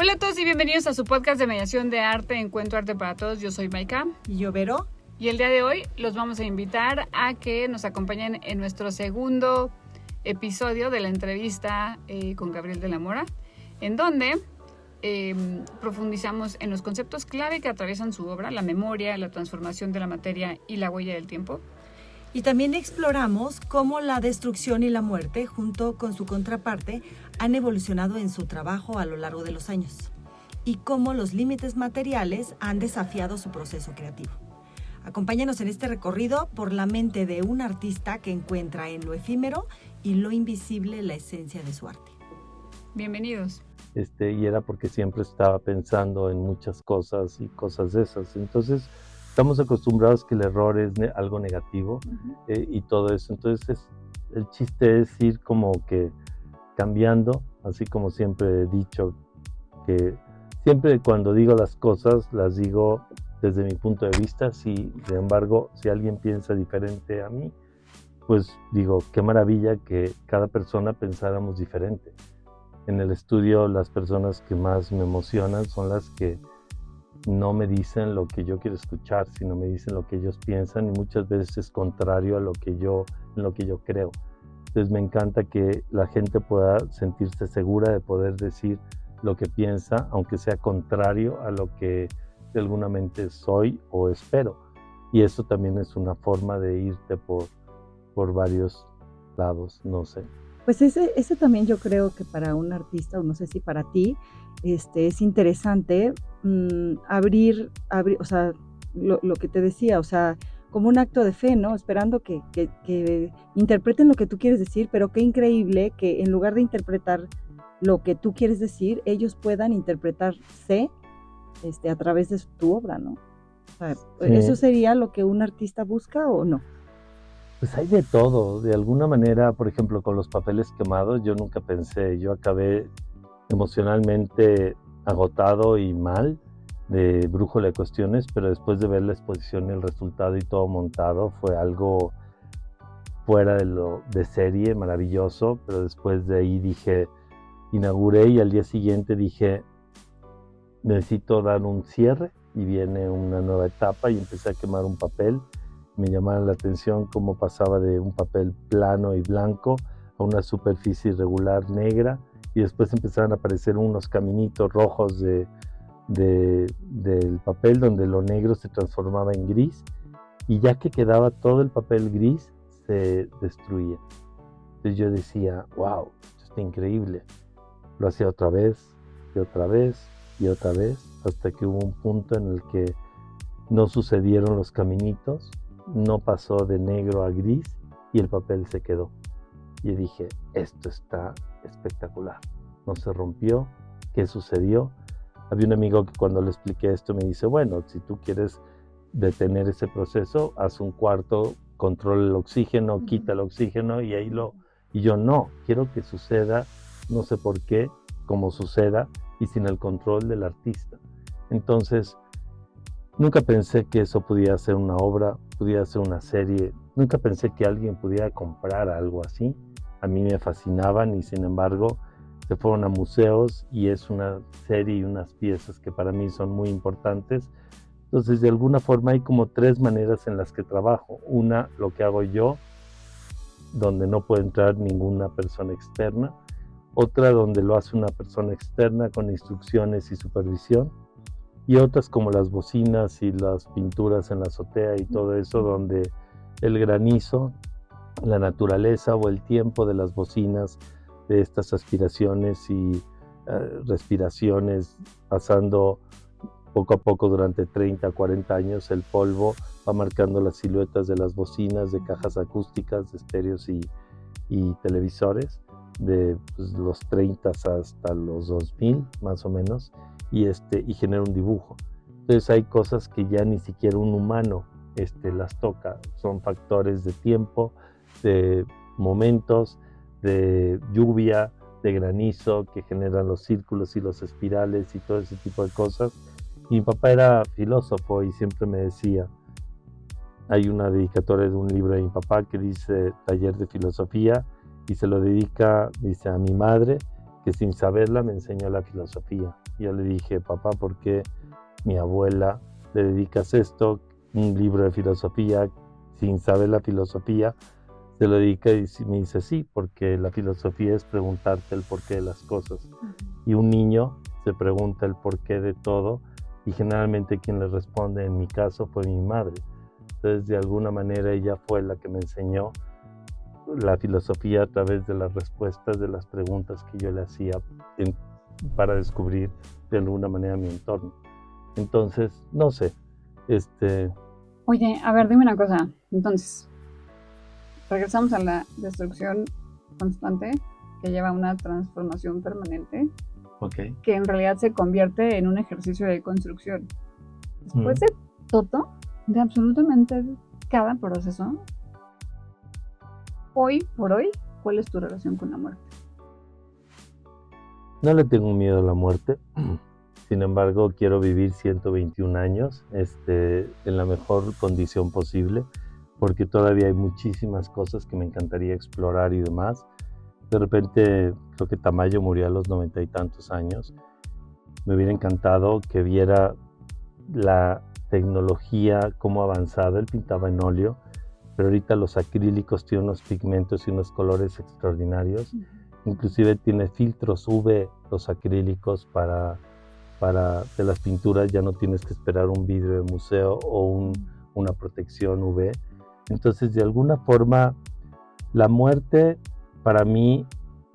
Hola a todos y bienvenidos a su podcast de mediación de arte, Encuentro Arte para Todos. Yo soy Maika. Y yo, Vero. Y el día de hoy los vamos a invitar a que nos acompañen en nuestro segundo episodio de la entrevista con Gabriel de la Mora, en donde profundizamos en los conceptos clave que atraviesan su obra, la memoria, la transformación de la materia y la huella del tiempo. Y también exploramos cómo la destrucción y la muerte, junto con su contraparte, han evolucionado en su trabajo a lo largo de los años, y cómo los límites materiales han desafiado su proceso creativo. Acompáñanos en este recorrido por la mente de un artista que encuentra en lo efímero y lo invisible la esencia de su arte. Bienvenidos. Y era porque siempre estaba pensando en muchas cosas y cosas de esas. Entonces, estamos acostumbrados que el error es algo negativo y todo eso. Entonces, el chiste es ir como que cambiando, así como siempre he dicho, que siempre cuando digo las cosas, las digo desde mi punto de vista. Sin embargo, si alguien piensa diferente a mí, pues digo, qué maravilla que cada persona pensáramos diferente. En el estudio, las personas que más me emocionan son las que no me dicen lo que yo quiero escuchar, sino me dicen lo que ellos piensan, y muchas veces es contrario a en lo que yo creo. Entonces me encanta que la gente pueda sentirse segura de poder decir lo que piensa, aunque sea contrario a lo que de alguna mente soy o espero. Y eso también es una forma de irte por varios lados, no sé. Pues ese también yo creo que para un artista, o no sé si para ti, es interesante abrir, o sea, lo que te decía, o sea, como un acto de fe, ¿no? Esperando que interpreten lo que tú quieres decir, pero qué increíble que en lugar de interpretar lo que tú quieres decir, ellos puedan interpretarse a través de tu obra, ¿no? O sea, Sí. ¿Eso sería lo que un artista busca o no? Pues hay de todo, de alguna manera. Por ejemplo, con los papeles quemados, yo nunca pensé, yo acabé emocionalmente agotado y mal de Brújula de Cuestiones, pero después de ver la exposición y el resultado y todo montado, fue algo fuera de serie, maravilloso. Pero después de ahí inauguré, y al día siguiente dije, necesito dar un cierre y viene una nueva etapa, y empecé a quemar un papel. Me llamaba la atención cómo pasaba de un papel plano y blanco a una superficie irregular negra, y después empezaron a aparecer unos caminitos rojos del papel donde lo negro se transformaba en gris, y ya que quedaba todo el papel gris se destruía. Entonces yo decía, wow, esto está increíble. Lo hacía otra vez y otra vez y otra vez, hasta que hubo un punto en el que no sucedieron los caminitos, no pasó de negro a gris y el papel se quedó. Y dije, esto está espectacular. No se rompió. ¿Qué sucedió? Había un amigo que cuando le expliqué esto me dice, bueno, si tú quieres detener ese proceso, haz un cuarto, controla el oxígeno, quita el oxígeno y yo no, quiero que suceda, no sé por qué, como suceda y sin el control del artista. Entonces, nunca pensé que eso pudiera ser una obra, pudiera ser una serie. Nunca pensé que alguien pudiera comprar algo así. A mí me fascinaban, y sin embargo se fueron a museos, y es una serie y unas piezas que para mí son muy importantes. Entonces, de alguna forma hay como tres maneras en las que trabajo. Una, lo que hago yo, donde no puede entrar ninguna persona externa. Otra, donde lo hace una persona externa con instrucciones y supervisión. Y otras como las bocinas y las pinturas en la azotea y todo eso, donde el granizo, la naturaleza o el tiempo de las bocinas, de estas aspiraciones y respiraciones, pasando poco a poco durante 30, 40 años, el polvo va marcando las siluetas de las bocinas, de cajas acústicas, de estéreos y televisores, de los 30 hasta los 2000 más o menos. Y genera un dibujo. Entonces hay cosas que ya ni siquiera un humano las toca. Son factores de tiempo, de momentos, de lluvia, de granizo, que generan los círculos y los espirales y todo ese tipo de cosas. Y mi papá era filósofo y siempre me decía, hay una dedicatoria de un libro de mi papá que dice Taller de Filosofía, y se lo dedica, dice, a mi madre, que sin saberla me enseñó la filosofía. Y yo le dije, papá, ¿por qué mi abuela le dedicas esto? Un libro de filosofía, sin saber la filosofía, se lo dedica y me dice, sí, porque la filosofía es preguntarte el porqué de las cosas. Y un niño se pregunta el porqué de todo y generalmente quien le responde, en mi caso, fue mi madre. Entonces, de alguna manera, ella fue la que me enseñó la filosofía a través de las respuestas de las preguntas que yo le hacía para descubrir de alguna manera mi entorno. Entonces, no sé, Oye, a ver, dime una cosa. Entonces, regresamos a la destrucción constante que lleva a una transformación permanente, okay, que en realidad se convierte en un ejercicio de construcción. Después de todo, de absolutamente cada proceso, hoy por hoy, ¿cuál es tu relación con la muerte? No le tengo miedo a la muerte. Sin embargo, quiero vivir 121 años en la mejor condición posible, porque todavía hay muchísimas cosas que me encantaría explorar y demás. De repente, creo que Tamayo murió a los 90 y tantos años. Me hubiera encantado que viera la tecnología, cómo avanzada. Él pintaba en óleo, pero ahorita los acrílicos tienen unos pigmentos y unos colores extraordinarios. Inclusive tiene filtros UV los acrílicos para de las pinturas, ya no tienes que esperar un vidrio de museo o una protección UV. Entonces, de alguna forma, la muerte para mí,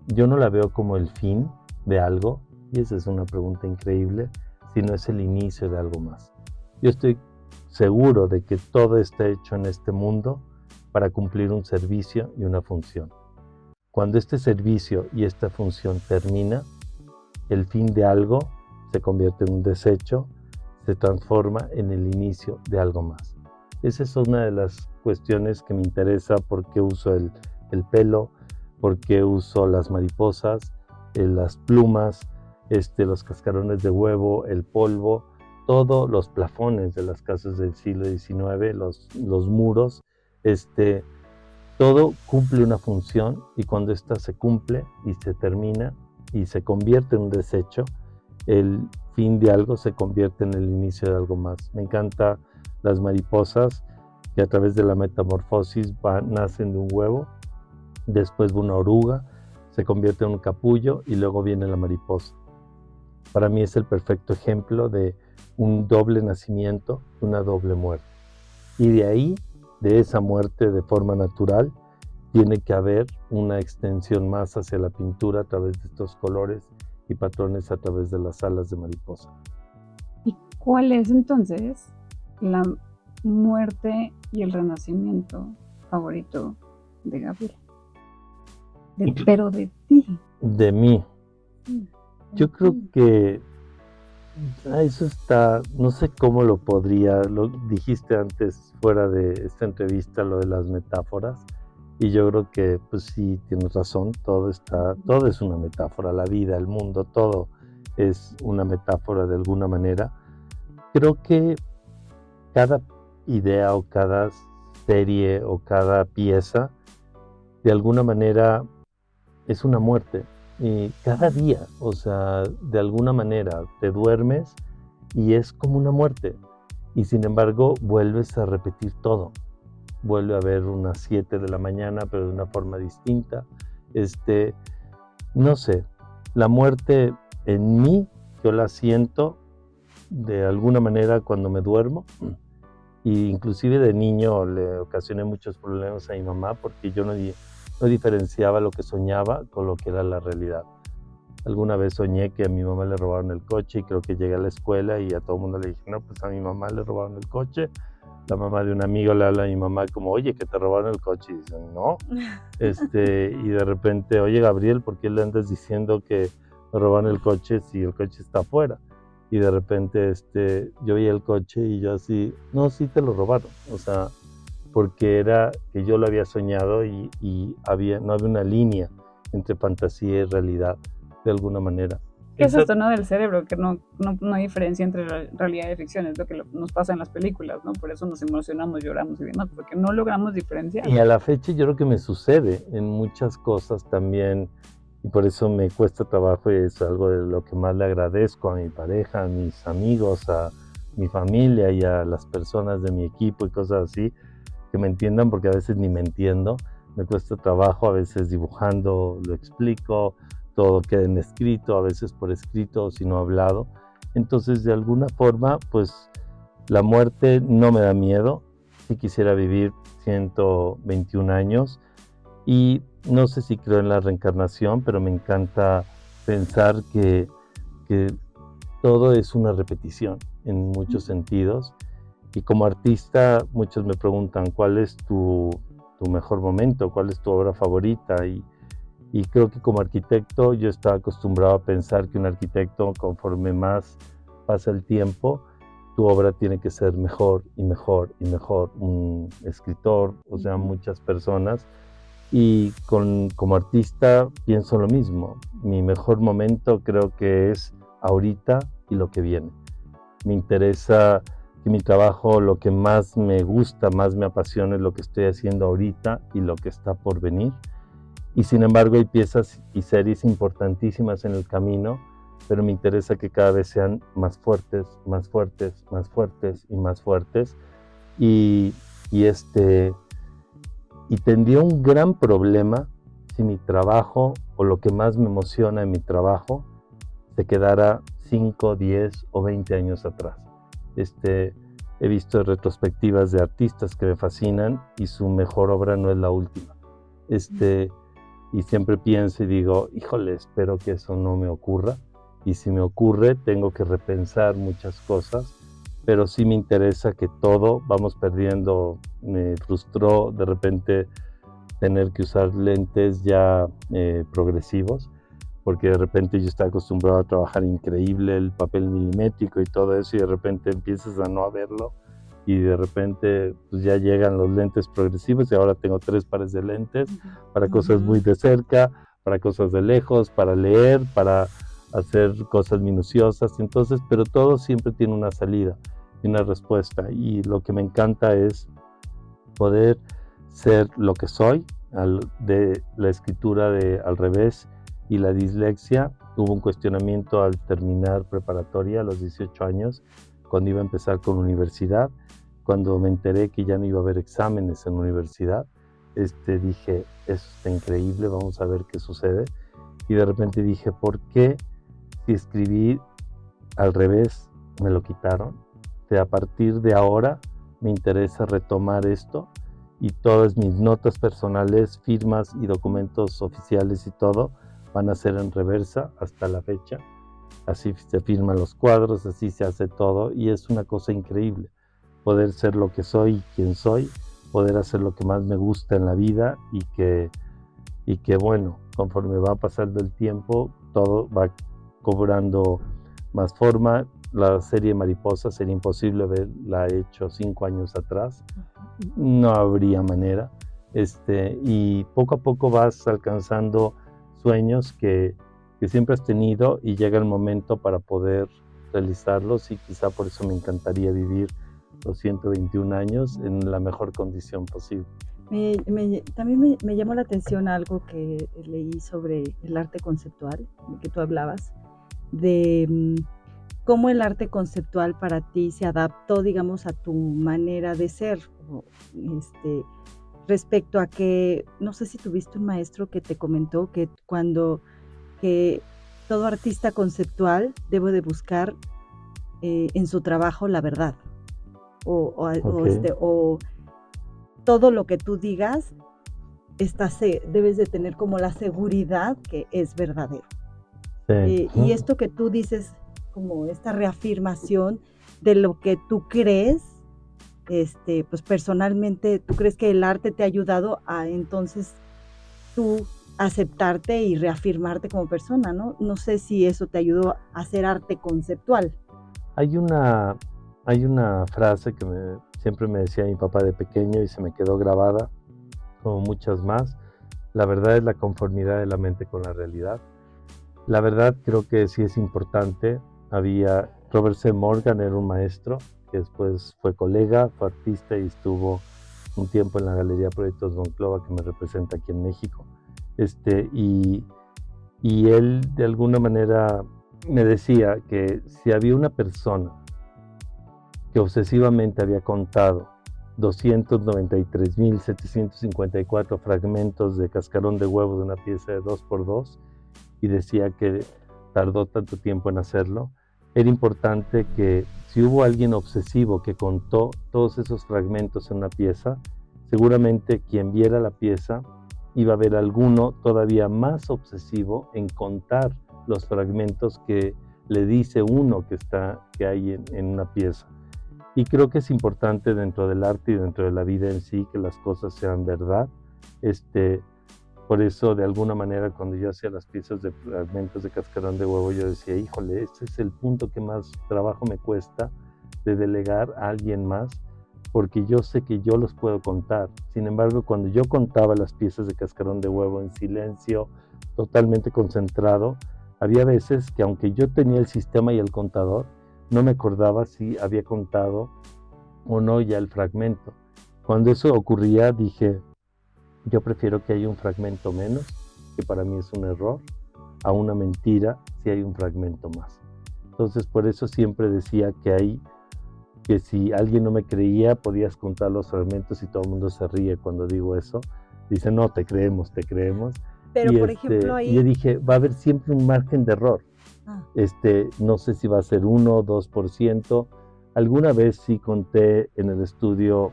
yo no la veo como el fin de algo, y esa es una pregunta increíble, sino es el inicio de algo más. Yo estoy seguro de que todo está hecho en este mundo para cumplir un servicio y una función. Cuando este servicio y esta función termina, el fin de algo se convierte en un desecho, se transforma en el inicio de algo más. Esa es una de las cuestiones que me interesa, por qué uso el pelo, por qué uso las mariposas, las plumas, los cascarones de huevo, el polvo, todos los plafones de las casas del siglo XIX, los muros, todo cumple una función, y cuando ésta se cumple y se termina y se convierte en un desecho, el fin de algo se convierte en el inicio de algo más. Me encantan las mariposas que a través de la metamorfosis nacen de un huevo, después de una oruga, se convierte en un capullo y luego viene la mariposa. Para mí es el perfecto ejemplo de un doble nacimiento, una doble muerte. Y de ahí, de esa muerte de forma natural, tiene que haber una extensión más hacia la pintura a través de estos colores y patrones a través de las alas de mariposa. ¿Y cuál es entonces la muerte y el renacimiento favorito de Gabriel? Pero de ti. De mí. Yo creo que eso está, no sé cómo lo dijiste antes fuera de esta entrevista, lo de las metáforas, y yo creo que pues sí, tienes razón, todo es una metáfora, la vida, el mundo, todo es una metáfora de alguna manera. Creo que cada idea o cada serie o cada pieza de alguna manera es una muerte. Y cada día, o sea, de alguna manera te duermes y es como una muerte. Y sin embargo, vuelves a repetir todo. Vuelve a haber unas 7 de la mañana, pero de una forma distinta. No sé, la muerte en mí, yo la siento de alguna manera cuando me duermo. Y inclusive de niño le ocasioné muchos problemas a mi mamá porque yo no diferenciaba lo que soñaba con lo que era la realidad. Alguna vez soñé que a mi mamá le robaron el coche y creo que llegué a la escuela y a todo el mundo le dije, no, pues a mi mamá le robaron el coche. La mamá de un amigo le habla a mi mamá como, oye, que te robaron el coche. Y dicen, no. Y de repente, oye, Gabriel, ¿por qué le andas diciendo que me robaron el coche si el coche está afuera? Y de repente yo vi el coche y yo así, no, sí te lo robaron. O sea, porque era que yo lo había soñado y no había una línea entre fantasía y realidad, de alguna manera. ¿Qué es esto, no? Del cerebro, que no diferencia entre realidad y ficción, es lo que nos pasa en las películas, ¿no? Por eso nos emocionamos, lloramos y demás, porque no logramos diferenciar. Y a la fecha yo creo que me sucede en muchas cosas también, y por eso me cuesta trabajo y es algo de lo que más le agradezco a mi pareja, a mis amigos, a mi familia y a las personas de mi equipo y cosas así, que me entiendan, porque a veces ni me entiendo, me cuesta trabajo, a veces dibujando lo explico, todo queda en escrito, a veces por escrito o si no hablado. Entonces, de alguna forma, pues la muerte no me da miedo. Sí quisiera vivir 121 años y no sé si creo en la reencarnación, pero me encanta pensar que todo es una repetición en muchos sentidos. Y como artista, muchos me preguntan, ¿cuál es tu mejor momento? ¿Cuál es tu obra favorita? Y creo que como arquitecto yo estaba acostumbrado a pensar que un arquitecto, conforme más pasa el tiempo, tu obra tiene que ser mejor y mejor y mejor. Un escritor, o sea, muchas personas. Y como artista pienso lo mismo. Mi mejor momento creo que es ahorita y lo que viene. Me interesa que mi trabajo, lo que más me gusta, más me apasiona es lo que estoy haciendo ahorita y lo que está por venir. Y sin embargo hay piezas y series importantísimas en el camino, pero me interesa que cada vez sean más fuertes, más fuertes, más fuertes y más fuertes. Y tendría un gran problema si mi trabajo o lo que más me emociona en mi trabajo se quedara 5, 10 o 20 años atrás. He visto retrospectivas de artistas que me fascinan y su mejor obra no es la última. Y siempre pienso y digo, híjole, espero que eso no me ocurra. Y si me ocurre, tengo que repensar muchas cosas, pero sí me interesa que todo vamos perdiendo. Me frustró de repente tener que usar lentes ya progresivos, porque de repente yo estaba acostumbrado a trabajar increíble, el papel milimétrico y todo eso, y de repente empiezas a no verlo, y de repente pues ya llegan los lentes progresivos y ahora tengo 3 pares de lentes para cosas muy de cerca, para cosas de lejos, para leer, para hacer cosas minuciosas. Entonces, pero todo siempre tiene una salida y una respuesta, y lo que me encanta es poder ser lo que soy. De la escritura de al revés y la dislexia, hubo un cuestionamiento al terminar preparatoria a los 18 años, cuando iba a empezar con universidad. Cuando me enteré que ya no iba a haber exámenes en universidad, dije, eso está increíble, vamos a ver qué sucede. Y de repente dije, ¿por qué si escribí al revés me lo quitaron? A partir de ahora me interesa retomar esto, y todas mis notas personales, firmas y documentos oficiales y todo van a ser en reversa hasta la fecha. Así se firman los cuadros, así se hace todo, y es una cosa increíble poder ser lo que soy, quien soy, poder hacer lo que más me gusta en la vida, y que bueno, conforme va pasando el tiempo, todo va cobrando más forma. La serie Mariposa sería imposible haberla hecho 5 años atrás, no habría manera, y poco a poco vas alcanzando sueños que siempre has tenido, y llega el momento para poder realizarlos, y quizá por eso me encantaría vivir los 121 años en la mejor condición posible. También me llamó la atención algo que leí sobre el arte conceptual, de que tú hablabas, de cómo el arte conceptual para ti se adaptó, digamos, a tu manera de ser, respecto a que, no sé si tuviste un maestro que te comentó que que todo artista conceptual debe de buscar en su trabajo la verdad, o todo lo que tú digas debes de tener como la seguridad que es verdadero. Sí. Y esto que tú dices, como esta reafirmación de lo que tú crees, pues personalmente, ¿tú crees que el arte te ha ayudado a entonces tú aceptarte y reafirmarte como persona, ¿no? No sé si eso te ayudó a hacer arte conceptual. Hay una frase que siempre me decía mi papá de pequeño y se me quedó grabada, como muchas más. La verdad es la conformidad de la mente con la realidad. La verdad creo que sí es importante. Robert C. Morgan era un maestro que después fue colega, fue artista y estuvo un tiempo en la Galería Proyectos Monclova, que me representa aquí en México. Y Y él de alguna manera me decía que si había una persona que obsesivamente había contado 293.754 fragmentos de cascarón de huevo de una pieza de 2x2 y decía que tardó tanto tiempo en hacerlo, era importante que si hubo alguien obsesivo que contó todos esos fragmentos en una pieza, seguramente quien viera la pieza iba a ver alguno todavía más obsesivo en contar los fragmentos que le dice uno que hay en una pieza. Y creo que es importante dentro del arte y dentro de la vida en sí que las cosas sean verdad. Por eso, de alguna manera, cuando yo hacía las piezas de fragmentos de cascarón de huevo, yo decía, híjole, este es el punto que más trabajo me cuesta de delegar a alguien más, porque yo sé que yo los puedo contar. Sin embargo, cuando yo contaba las piezas de cascarón de huevo en silencio, totalmente concentrado, había veces que aunque yo tenía el sistema y el contador, no me acordaba si había contado o no ya el fragmento. Cuando eso ocurría, dije, yo prefiero que haya un fragmento menos, que para mí es un error, a una mentira si hay un fragmento más. Entonces, por eso siempre decía que si alguien no me creía, podías contar los fragmentos y todo el mundo se ríe cuando digo eso. Dice, no, te creemos. Pero, Y por ejemplo, ahí... yo dije, va a haber siempre un margen de error. No sé si va a ser 1 o 2%. Alguna vez sí conté en el estudio,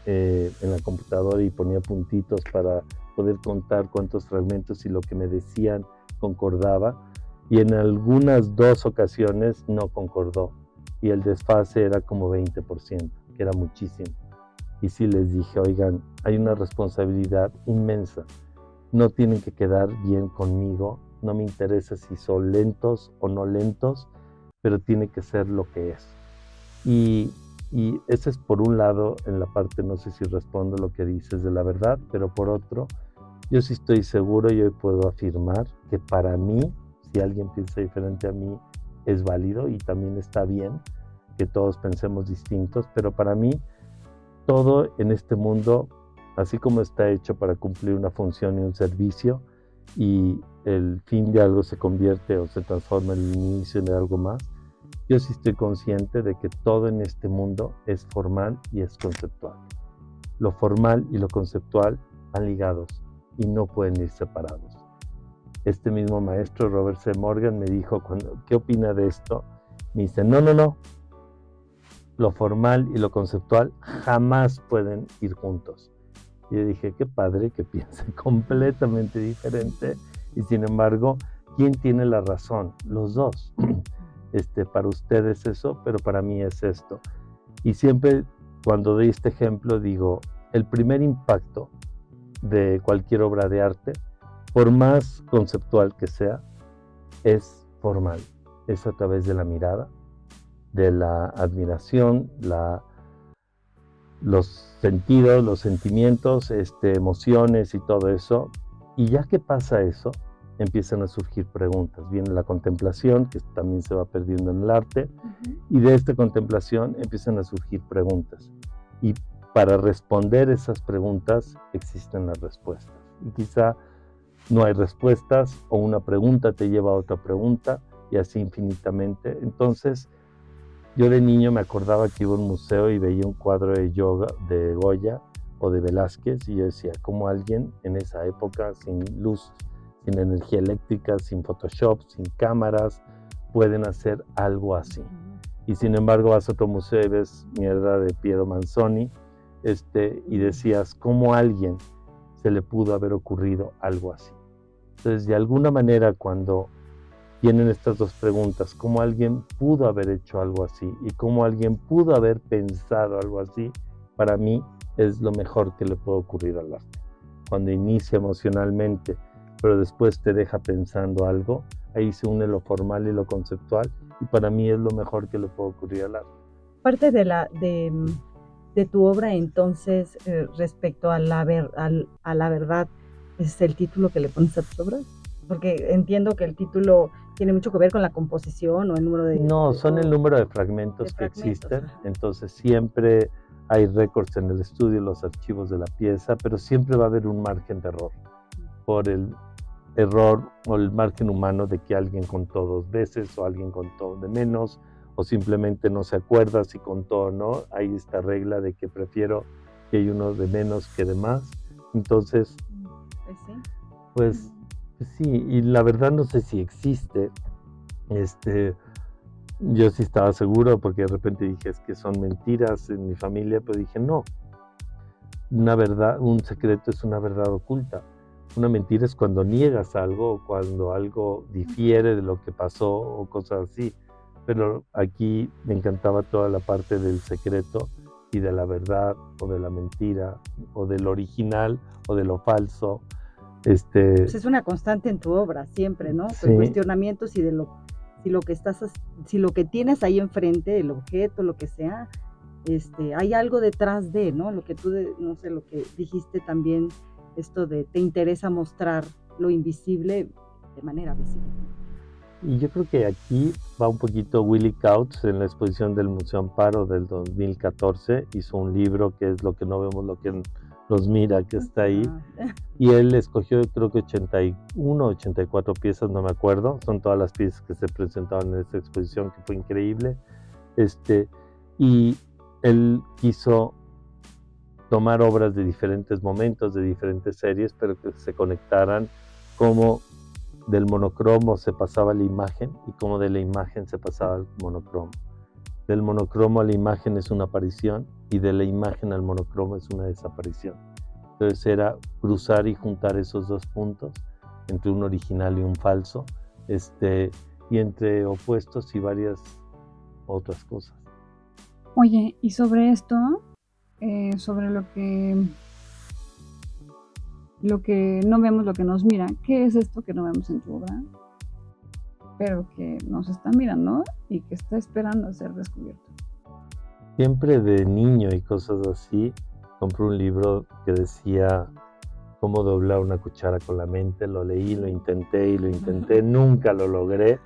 en la computadora, y ponía puntitos para poder contar cuántos fragmentos y lo que me decían concordaba. Y en algunas 2 ocasiones no concordó. Y el desfase era como 20%, que era muchísimo. Y sí les dije, oigan, hay una responsabilidad inmensa. No tienen que quedar bien conmigo. No me interesa si son lentos o no lentos, pero tiene que ser lo que es. Y ese es por un lado en la parte, no sé si respondo lo que dices de la verdad, pero por otro, yo sí estoy seguro y hoy puedo afirmar que para mí, si alguien piensa diferente a mí, es válido y también está bien que todos pensemos distintos, pero para mí todo en este mundo, así como está hecho para cumplir una función y un servicio, y el fin de algo se convierte o se transforma en el inicio de algo más, yo sí estoy consciente de que todo en este mundo es formal y es conceptual. Lo formal y lo conceptual van ligados y no pueden ir separados. Este mismo maestro, Robert C. Morgan, me dijo, ¿qué opina de esto? Me dice, no. Lo formal y lo conceptual jamás pueden ir juntos. Y yo dije, qué padre que piense completamente diferente. Y sin embargo, ¿quién tiene la razón? Los dos. Para ustedes eso, pero para mí es esto. Y siempre cuando doy este ejemplo digo, el primer impacto de cualquier obra de arte, por más conceptual que sea, es formal. Es a través de la mirada, de la admiración, los sentidos, los sentimientos, emociones y todo eso. Y ya que pasa eso, empiezan a surgir preguntas. Viene la contemplación, que también se va perdiendo en el arte, y de esta contemplación empiezan a surgir preguntas. Y para responder esas preguntas existen las respuestas. Y quizá no hay respuestas, o una pregunta te lleva a otra pregunta, y así infinitamente. Entonces, yo de niño me acordaba que iba a un museo y veía un cuadro de Goya o de Velázquez, y yo decía, ¿cómo alguien en esa época, sin luz, sin energía eléctrica, sin Photoshop, sin cámaras, pueden hacer algo así? Y sin embargo vas a otro museo y ves mierda de Piero Manzoni, y decías, ¿cómo a alguien se le pudo haber ocurrido algo así? Entonces, de alguna manera, cuando tienen estas dos preguntas, ¿cómo alguien pudo haber hecho algo así? Y cómo alguien pudo haber pensado algo así, para mí es lo mejor que le puede ocurrir al arte. Cuando inicia emocionalmente, pero después te deja pensando algo, ahí se une lo formal y lo conceptual, y para mí es lo mejor que le puede ocurrir al arte. Parte de tu obra, entonces, respecto a la verdad, ¿es el título que le pones a tus obras? Porque entiendo que el título tiene mucho que ver con la composición o el número de... No, son el número de fragmentos que existen. Entonces siempre hay récords en el estudio, los archivos de la pieza, pero siempre va a haber un margen de error por error o el margen humano de que alguien contó 2 veces o alguien contó de menos o simplemente no se acuerda si contó o no. Hay esta regla de que prefiero que hay uno de menos que de más. Entonces, Pues sí. pues sí, y la verdad no sé si existe. Yo sí estaba seguro porque de repente dije, es que son mentiras en mi familia, pero dije, no, una verdad, un secreto es una verdad oculta. Una mentira es cuando niegas algo o cuando algo difiere de lo que pasó o cosas así. Pero aquí me encantaba toda la parte del secreto y de la verdad o de la mentira o del original o de lo falso. Pues es una constante en tu obra siempre, ¿no? Sí. El cuestionamiento si lo que tienes ahí enfrente, el objeto, lo que sea, hay algo detrás de, ¿no? Lo que tú, no sé, lo que dijiste también, esto de te interesa mostrar lo invisible de manera visible. Y yo creo que aquí va un poquito Willie Couch en la exposición del Museo Amparo del 2014. Hizo un libro que es Lo que no vemos, lo que nos mira, que está ahí. Y él escogió creo que 81, 84 piezas, no me acuerdo. Son todas las piezas que se presentaron en esta exposición, que fue increíble. Y él quiso tomar obras de diferentes momentos, de diferentes series, pero que se conectaran, como del monocromo se pasaba a la imagen y como de la imagen se pasaba al monocromo. Del monocromo a la imagen es una aparición y de la imagen al monocromo es una desaparición. Entonces era cruzar y juntar esos 2 puntos entre un original y un falso, y entre opuestos y varias otras cosas. Oye, y sobre esto, sobre lo que no vemos, lo que nos mira, ¿qué es esto que no vemos en tu obra? Pero que nos está mirando y que está esperando a ser descubierto. Siempre de niño y cosas así, compré un libro que decía cómo doblar una cuchara con la mente. Lo leí, lo intenté, nunca lo logré.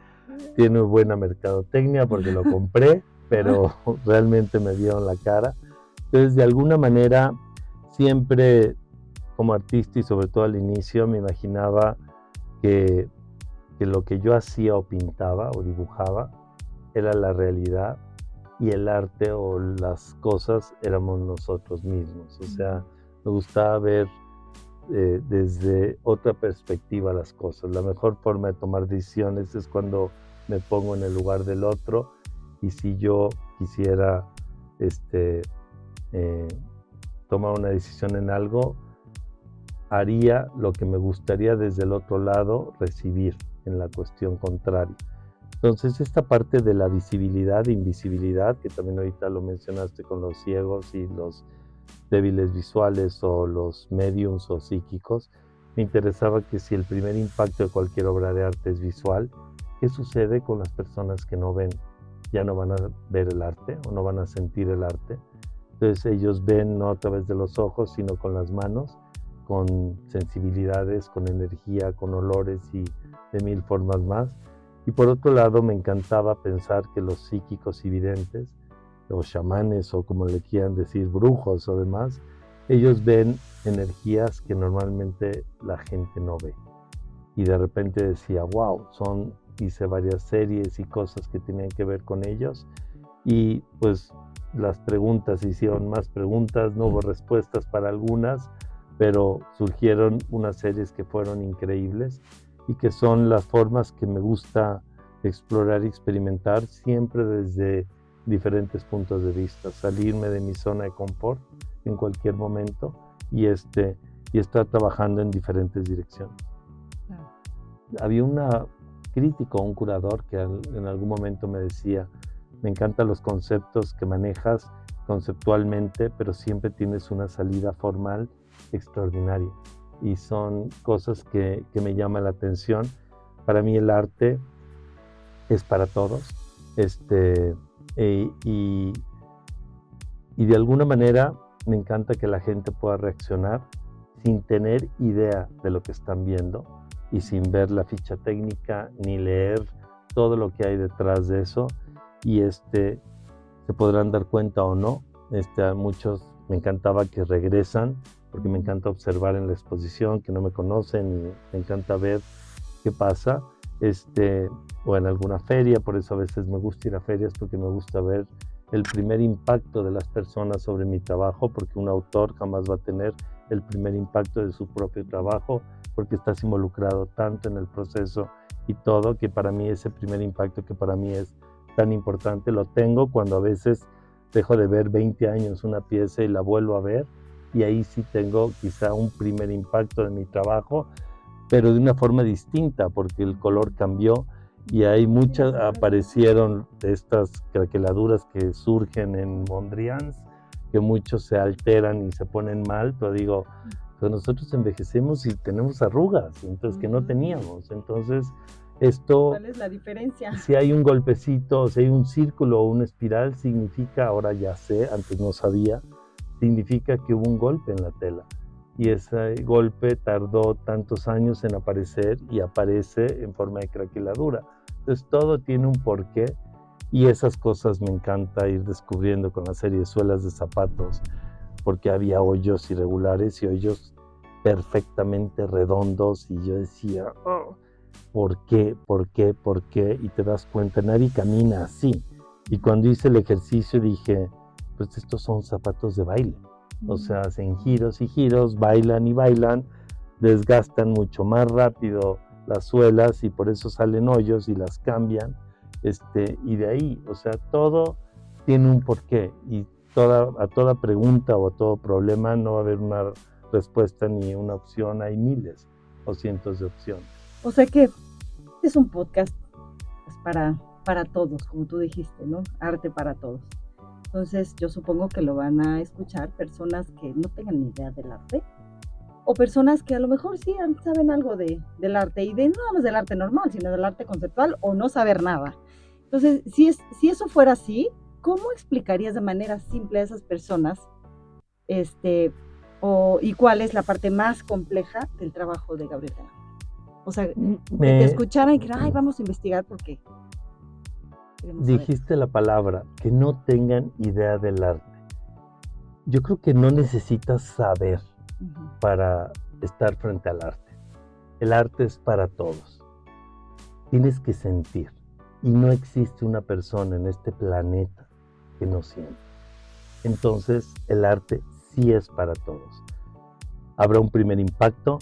Tiene buena mercadotecnia porque lo compré, pero realmente me dieron la cara. Entonces, de alguna manera, siempre como artista y sobre todo al inicio, me imaginaba que lo que yo hacía o pintaba o dibujaba era la realidad y el arte o las cosas éramos nosotros mismos. O sea, me gustaba ver desde otra perspectiva las cosas. La mejor forma de tomar decisiones es cuando me pongo en el lugar del otro, y si yo quisiera tomar una decisión en algo, haría lo que me gustaría desde el otro lado recibir en la cuestión contraria. Entonces, esta parte de la visibilidad e invisibilidad, que también ahorita lo mencionaste con los ciegos y los débiles visuales o los mediums o psíquicos, me interesaba que si el primer impacto de cualquier obra de arte es visual, ¿qué sucede con las personas que no ven? Ya no van a ver el arte o no van a sentir el arte. Entonces ellos ven no a través de los ojos, sino con las manos, con sensibilidades, con energía, con olores y de 1000 formas más. Y por otro lado, me encantaba pensar que los psíquicos y videntes, o chamanes, o como le quieran decir, brujos o demás, ellos ven energías que normalmente la gente no ve. Y de repente decía, wow, hice varias series y cosas que tenían que ver con ellos. Y pues las preguntas, hicieron más preguntas, no hubo respuestas para algunas, pero surgieron unas series que fueron increíbles y que son las formas que me gusta explorar y experimentar siempre desde diferentes puntos de vista, salirme de mi zona de confort en cualquier momento y estar trabajando en diferentes direcciones. Había una crítico, un curador que en algún momento me decía, me encantan los conceptos que manejas conceptualmente, pero siempre tienes una salida formal extraordinaria y son cosas que me llaman la atención. Para mí el arte es para todos, y de alguna manera me encanta que la gente pueda reaccionar sin tener idea de lo que están viendo y sin ver la ficha técnica ni leer todo lo que hay detrás de eso, y se podrán dar cuenta o no. A muchos me encantaba que regresan porque me encanta observar en la exposición que no me conocen y me encanta ver qué pasa, o en alguna feria, por eso a veces me gusta ir a ferias porque me gusta ver el primer impacto de las personas sobre mi trabajo, porque un autor jamás va a tener el primer impacto de su propio trabajo, porque estás involucrado tanto en el proceso y todo, que para mí ese primer impacto que para mí es tan importante, lo tengo cuando a veces dejo de ver 20 años una pieza y la vuelvo a ver, y ahí sí tengo quizá un primer impacto de mi trabajo, pero de una forma distinta, porque el color cambió y hay muchas, aparecieron estas craqueladuras que surgen en Mondrians, que muchos se alteran y se ponen mal, pero digo, pues nosotros envejecemos y tenemos arrugas, entonces que no teníamos, entonces esto... ¿Cuál es la diferencia? Si hay un golpecito, si hay un círculo o una espiral, significa, ahora ya sé, antes no sabía, significa que hubo un golpe en la tela. Y ese golpe tardó tantos años en aparecer y aparece en forma de craqueladura. Entonces todo tiene un porqué y esas cosas me encanta ir descubriendo con la serie de suelas de zapatos, porque había hoyos irregulares y hoyos perfectamente redondos y yo decía, oh, ¿por qué? ¿Por qué? ¿Por qué? Y te das cuenta, nadie camina así. Y cuando hice el ejercicio dije, pues estos son zapatos de baile. O sea, hacen giros y giros, bailan y bailan, desgastan mucho más rápido las suelas y por eso salen hoyos y las cambian. Y de ahí, o sea, todo tiene un porqué y a toda pregunta o a todo problema no va a haber una respuesta ni una opción, hay miles o cientos de opciones. O sea que es un podcast pues, para todos, como tú dijiste, ¿no? Arte para todos. Entonces yo supongo que lo van a escuchar personas que no tengan ni idea del arte o personas que a lo mejor sí saben algo del arte y no nada más del arte normal, sino del arte conceptual o no saber nada. Entonces, si eso fuera así, ¿cómo explicarías de manera simple a esas personas y cuál es la parte más compleja del trabajo de Gabriel de la Mora? O sea, que te escucharan y que, ay, vamos a investigar porque dijiste la palabra, que no tengan idea del arte. Yo creo que no necesitas saber para estar frente al arte. El arte es para todos. Tienes que sentir. Y no existe una persona en este planeta que no sienta. Entonces, el arte sí es para todos. Habrá un primer impacto,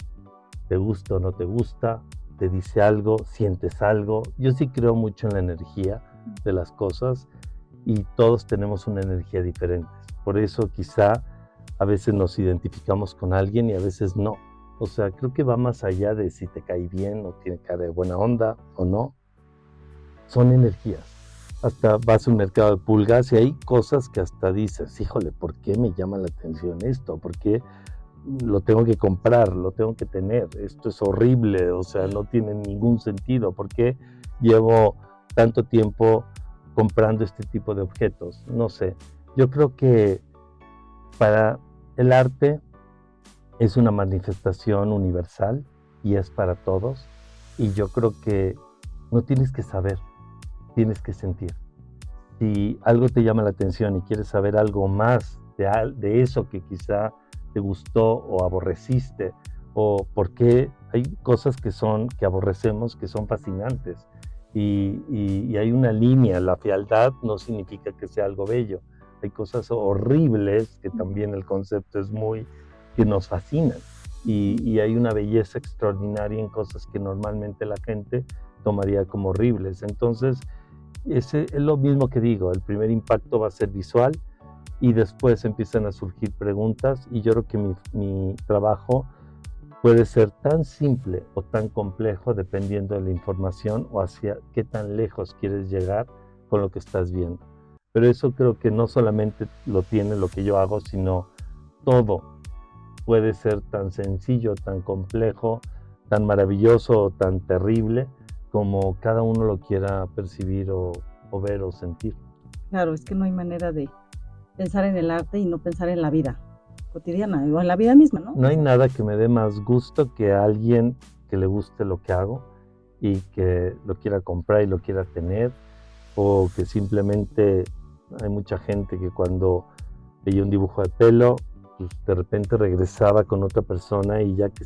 te gusta o no te gusta, te dice algo, sientes algo. Yo sí creo mucho en la energía de las cosas y todos tenemos una energía diferente. Por eso quizá a veces nos identificamos con alguien y a veces no. O sea, creo que va más allá de si te cae bien o tiene cara de buena onda o no. Son energías. Hasta vas a un mercado de pulgas y hay cosas que hasta dices, híjole, ¿por qué me llama la atención esto? ¿Por qué lo tengo que comprar? ¿Lo tengo que tener? Esto es horrible, o sea, no tiene ningún sentido. ¿Por qué llevo tanto tiempo comprando este tipo de objetos? No sé. Yo creo que para el arte es una manifestación universal y es para todos. Y yo creo que no tienes que saber, tienes que sentir. Si algo te llama la atención y quieres saber algo más de eso que quizá te gustó o aborreciste, o por qué hay cosas que aborrecemos que son fascinantes. Y hay una línea, la fealdad no significa que sea algo bello. Hay cosas horribles que también el concepto es que nos fascinan. Y hay una belleza extraordinaria en cosas que normalmente la gente tomaría como horribles. Entonces, ese es lo mismo que digo, el primer impacto va a ser visual y después empiezan a surgir preguntas y yo creo que mi trabajo puede ser tan simple o tan complejo dependiendo de la información o hacia qué tan lejos quieres llegar con lo que estás viendo. Pero eso creo que no solamente lo tiene lo que yo hago, sino todo puede ser tan sencillo, tan complejo, tan maravilloso o tan terrible como cada uno lo quiera percibir o ver o sentir. Claro, es que no hay manera de pensar en el arte y no pensar en la vida cotidiana o en la vida misma, ¿no? No hay nada que me dé más gusto que a alguien que le guste lo que hago y que lo quiera comprar y lo quiera tener, o que simplemente hay mucha gente que cuando veía un dibujo de pelo pues, de repente regresaba con otra persona y ya que,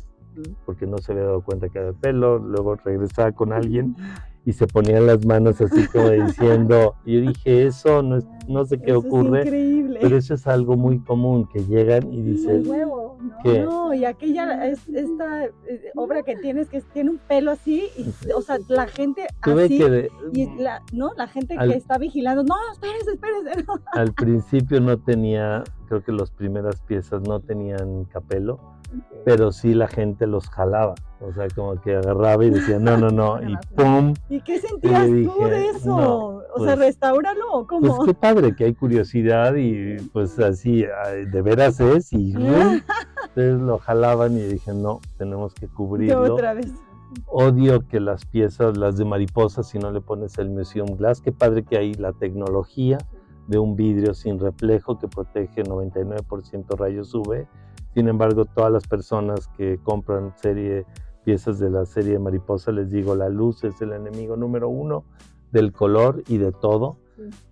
porque no se había dado cuenta que era de pelo, luego regresaba con alguien y se ponían las manos así como diciendo, y yo dije, eso no sé qué Eso ocurre, es increíble. pero eso es algo muy común, que llegan y dicen, El huevo, ¿no? ¿qué? No, y aquella, esta obra que tienes, que tiene un pelo así, y, o sea, la gente Tuve así, que, y la gente al- que está vigilando, no, espérese, no. al principio no tenía, creo que las primeras piezas no tenían capelo, pero sí la gente los jalaba, o sea, como que agarraba y decía, no, y ¡pum! ¿Y qué sentías Y le tú de dije, eso? no, O sea, pues, ¿restáuralo o pues cómo? qué padre que hay curiosidad y pues así, de veras es, y ¡rum! Entonces lo jalaban y dije, no, tenemos que Yo cubrirlo. otra vez. Odio que las piezas, las de mariposas, si no le pones el Museum Glass, qué padre que hay la tecnología de un vidrio sin reflejo que protege 99% rayos UV. Sin embargo, todas las personas que compran piezas de la serie de mariposa, les digo, la luz es el enemigo número 1 del color y de todo.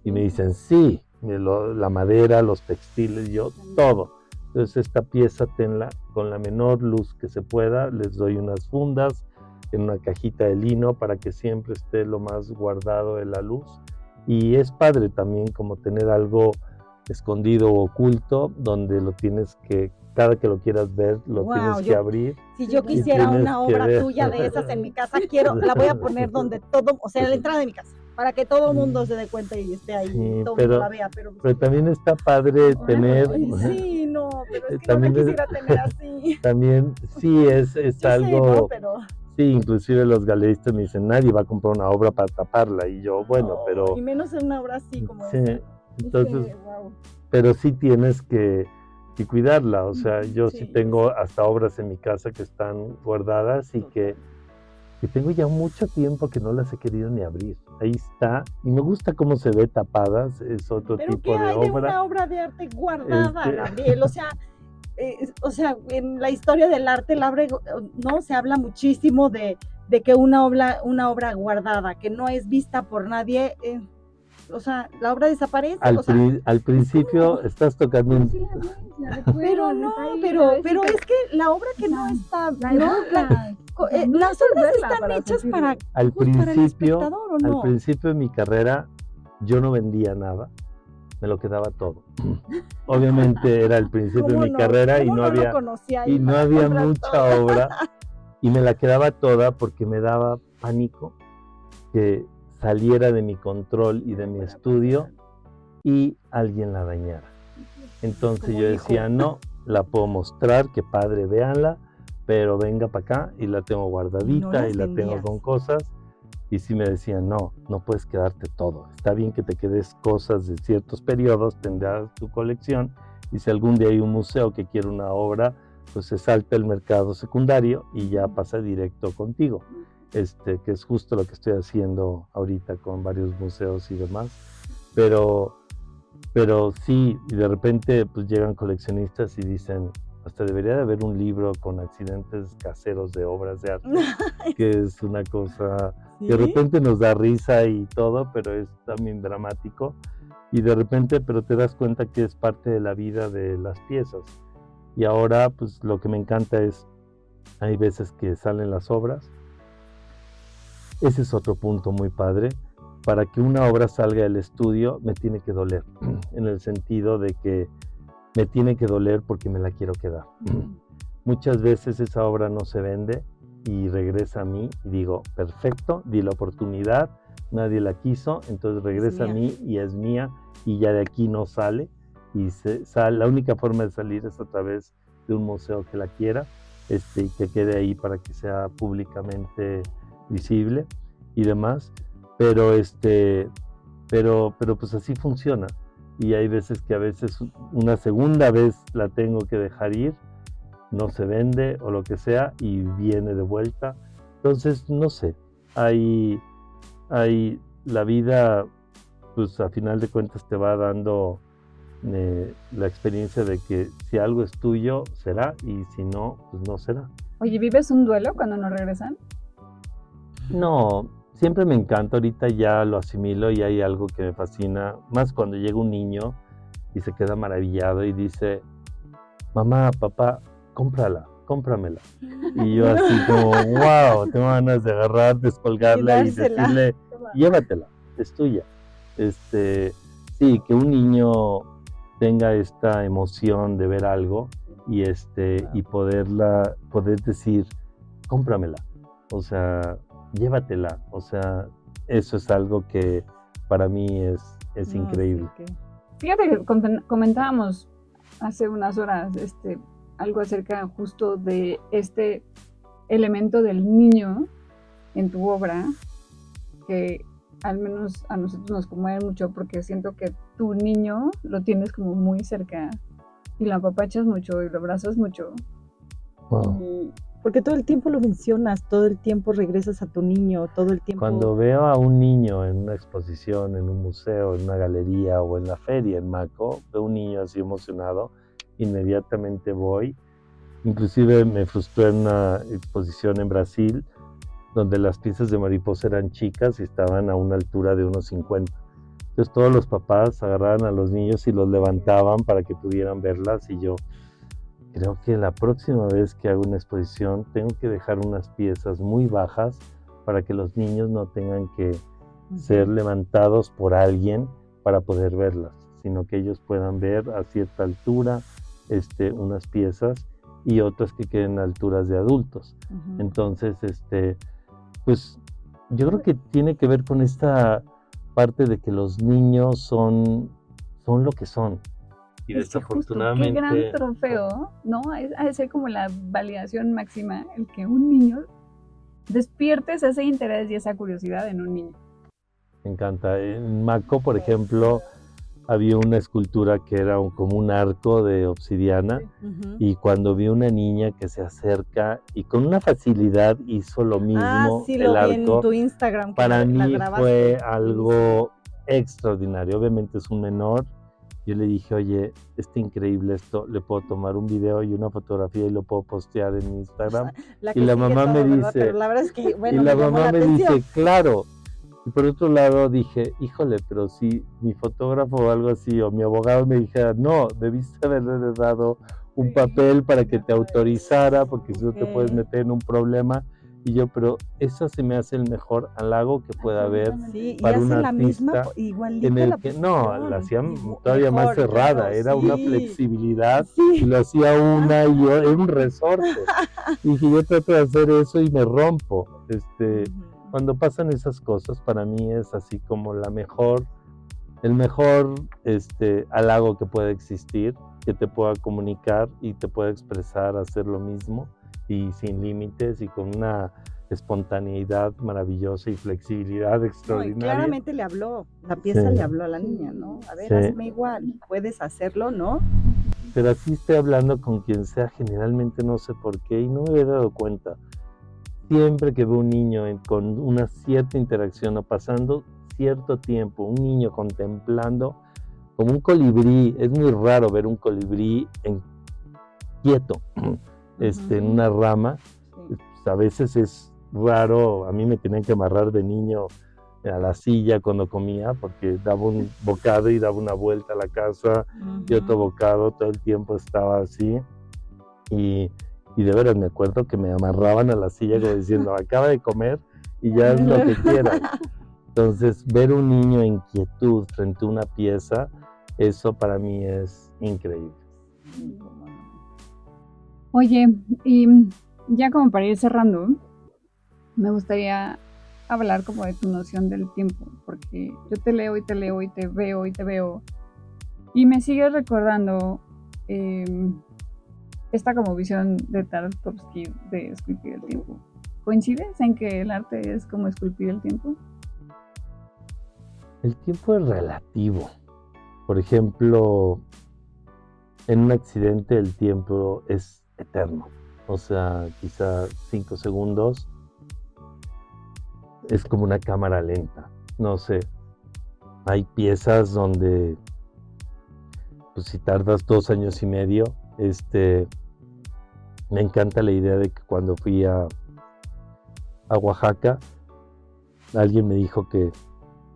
Y me dicen, sí, la madera, los textiles, yo, todo. Entonces esta pieza tenla con la menor luz que se pueda, les doy unas fundas en una cajita de lino para que siempre esté lo más guardado de la luz. Y es padre también como tener algo escondido o oculto, donde lo tienes que, cada que lo quieras ver, lo tienes que abrir. Si yo y quisiera tienes una que obra ver. tuya de esas en mi casa, la voy a poner donde todo, o sea, en la entrada de mi casa, para que todo el mundo se dé cuenta y esté ahí, Sí, todo el mundo la vea. pero también está padre tener. Ay, sí, no, pero es que también no la quisiera tener así. También sí es Yo algo. sé, ¿no? Pero... Sí, inclusive los galeristas me dicen, nadie va a comprar una obra para taparla. Y yo, bueno, pero. Y menos en una obra así como sí, esa. entonces, Es que, wow. pero sí tienes que cuidarla. O sea, yo sí tengo hasta obras en mi casa que están guardadas y que tengo ya mucho tiempo que no las he querido ni abrir. Ahí está. Y me gusta cómo se ve tapadas. Es otro ¿Pero tipo qué de hay obra. de una obra de arte guardada, Gabriel? O sea, en la historia del arte, no se habla muchísimo de que una obra guardada, que no es vista por nadie, o sea, la obra desaparece. Al principio estás tocando un... Pero no, pero es que la obra que no está, las obras están hechas para al el espectador, ¿o no? Al principio de mi carrera yo no vendía nada, me lo quedaba todo. Obviamente era el principio de mi carrera y no había mucha obra y me la quedaba toda porque me daba pánico que saliera de mi control y de mi estudio y alguien la dañara. Entonces yo decía, no, la puedo mostrar, qué padre, véanla, pero venga para acá y la tengo guardadita y la tengo con cosas. Y sí me decían, no puedes quedarte todo. Está bien que te quedes cosas de ciertos periodos, tendrás tu colección. Y si algún día hay un museo que quiere una obra, pues se salta el mercado secundario y ya pasa directo contigo. Que es justo lo que estoy haciendo ahorita con varios museos y demás. Pero sí, y de repente pues llegan coleccionistas y dicen, hasta debería de haber un libro con accidentes caseros de obras de arte, que es una cosa que de repente nos da risa y todo, pero es también dramático. Y de repente, pero te das cuenta que es parte de la vida de las piezas. Y ahora, pues lo que me encanta es, hay veces que salen las obras. Ese es otro punto muy padre. Para que una obra salga del estudio, me tiene que doler, en el sentido de que me tiene que doler porque me la quiero quedar. Muchas veces esa obra no se vende y regresa a mí y digo, perfecto, di la oportunidad, nadie la quiso, entonces regresa a mí y es mía y ya de aquí no sale. Y la única forma de salir es a través de un museo que la quiera y que quede ahí para que sea públicamente visible y demás. Pero pues así funciona. Y hay veces que a veces una segunda vez la tengo que dejar ir, no se vende o lo que sea y viene de vuelta. Entonces, no sé, hay la vida, pues a final de cuentas te va dando la experiencia de que si algo es tuyo, será, y si no, pues no será. Oye, ¿vives un duelo cuando no regresan? No, siempre me encanta, ahorita ya lo asimilo y hay algo que me fascina, más cuando llega un niño y se queda maravillado y dice, mamá, papá, cómpramela. Y yo así como, wow, tengo ganas de agarrar, descolgarla y dársela. decirle, llévatela, es tuya. Sí, que un niño tenga esta emoción de ver algo y poder decir, cómpramela, o sea, llévatela, o sea, eso es algo que para mí es No, increíble. sí, que- Fíjate que comentábamos hace unas horas algo acerca justo de este elemento del niño en tu obra, que al menos a nosotros nos conmueve mucho porque siento que tu niño lo tienes como muy cerca y lo apapachas mucho y lo abrazas mucho. Wow. Y Porque todo el tiempo lo mencionas, todo el tiempo regresas a tu niño, todo el tiempo... Cuando veo a un niño en una exposición, en un museo, en una galería o en la feria en Maco, veo un niño así emocionado, inmediatamente voy. Inclusive me frustró en una exposición en Brasil, donde las piezas de mariposa eran chicas y estaban a una altura de unos 50. Entonces todos los papás agarraban a los niños y los levantaban para que pudieran verlas, y yo creo que la próxima vez que hago una exposición tengo que dejar unas piezas muy bajas para que los niños no tengan que ser levantados por alguien para poder verlas, sino que ellos puedan ver a cierta altura unas piezas y otras que queden a alturas de adultos. Entonces, pues yo creo que tiene que ver con esta parte de que los niños son lo que son. Y es que justo, qué gran trofeo, ¿no? Ha de ser como la validación máxima, el que un niño despiertes ese interés y esa curiosidad en un niño. Me encanta. En Maco, por ejemplo, había una escultura que era como un arco de obsidiana, y cuando vi una niña que se acerca y con una facilidad hizo lo mismo, sí, el lo vi arco, en tu Instagram. Que para la mí grabaste. fue algo extraordinario. Obviamente es un menor. Yo le dije, oye, está increíble esto, le puedo tomar un video y una fotografía y lo puedo postear en Instagram. La Y que la sigue mamá todo, me ¿verdad? dice, Pero la verdad es que, bueno, y la me llamó mamá la me atención. dice, claro. Y por otro lado dije, híjole, pero si mi fotógrafo o algo así, o mi abogado me dijera, no, debiste haberle dado un papel para que te autorizara, porque si no te puedes meter en un problema. Y yo, pero eso se me hace el mejor halago que pueda haber Sí, y para un hacen la misma, artista, igualita en el la que no, posición. la hacían Y todavía más mejor, cerrada, claro, era sí. una flexibilidad, y Sí. lo hacía una y yo, era un resorte. Y dije, yo trato de hacer eso y me rompo. Cuando pasan esas cosas, para mí es así como el mejor halago que puede existir, que te pueda comunicar y te pueda expresar, hacer lo mismo y sin límites y con una espontaneidad maravillosa y flexibilidad No, y extraordinaria. claramente le habló, la pieza Sí. le habló a la niña, ¿no? A ver, Sí. hazme igual, puedes hacerlo, ¿no? Pero así estoy hablando con quien sea, generalmente no sé por qué y no me había dado cuenta. Siempre que veo un niño con una cierta interacción o pasando cierto tiempo, un niño contemplando como un colibrí, es muy raro ver un colibrí quieto en una rama. Sí. Pues a veces es raro, a mí me tenían que amarrar de niño a la silla cuando comía, porque daba un bocado y daba una vuelta a la casa y otro bocado, todo el tiempo estaba así. Y de veras me acuerdo que me amarraban a la silla como diciendo, acaba de comer y ya es lo que quieras. Entonces, ver un niño en quietud frente a una pieza, eso para mí es increíble. Oye, y ya como para ir cerrando, me gustaría hablar como de tu noción del tiempo, porque yo te leo y te leo y te veo y te veo, y me sigues recordando esta como visión de Tarkovsky de esculpir el tiempo. ¿Coincides en que el arte es como esculpir el tiempo? El tiempo es relativo. Por ejemplo, en un accidente el tiempo es eterno. O sea, quizá 5 segundos es como una cámara lenta. No sé. Hay piezas donde, pues si tardas 2 años y medio, me encanta la idea de que cuando fui a Oaxaca, alguien me dijo que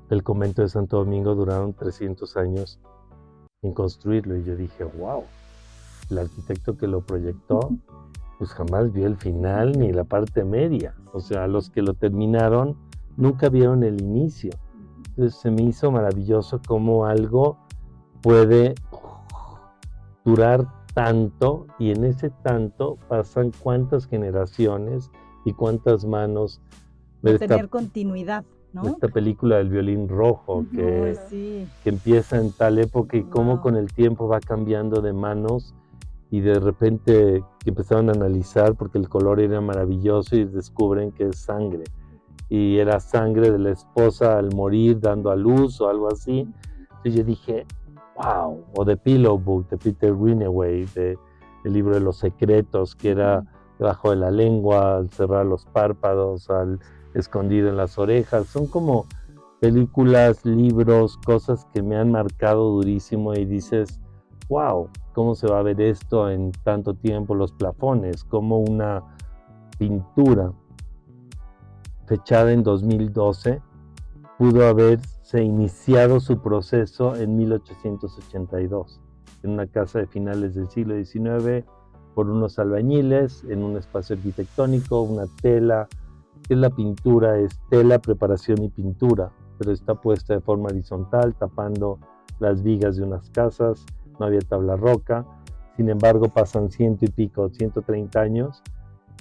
el convento de Santo Domingo duraron 300 años en construirlo, y yo dije, wow, el arquitecto que lo proyectó, pues jamás vio el final ni la parte media. O sea, los que lo terminaron nunca vieron el inicio. Entonces se me hizo maravilloso cómo algo puede durar tanto, y en ese tanto pasan cuántas generaciones y cuántas manos de tener continuidad, ¿no? Esta película del violín rojo, que Sí. empieza en tal época y cómo Wow. con el tiempo va cambiando de manos, y de repente que empezaron a analizar porque el color era maravilloso y descubren que es sangre, y era sangre de la esposa al morir dando a luz o algo así. Entonces yo dije, wow. O The Pillow Book de Peter Greenaway, el libro de los secretos, que era debajo de la lengua, al cerrar los párpados, al escondido en las orejas. Son como películas, libros, cosas que me han marcado durísimo, y dices, wow, ¿cómo se va a ver esto en tanto tiempo? Los plafones, como una pintura fechada en 2012 pudo haberse iniciado su proceso en 1882, en una casa de finales del siglo XIX, por unos albañiles, en un espacio arquitectónico, una tela. ¿Qué es la pintura? Es tela, preparación y pintura, pero está puesta de forma horizontal, tapando las vigas de unas casas. No había tabla roca. Sin embargo, pasan 100 y pico, 130 años,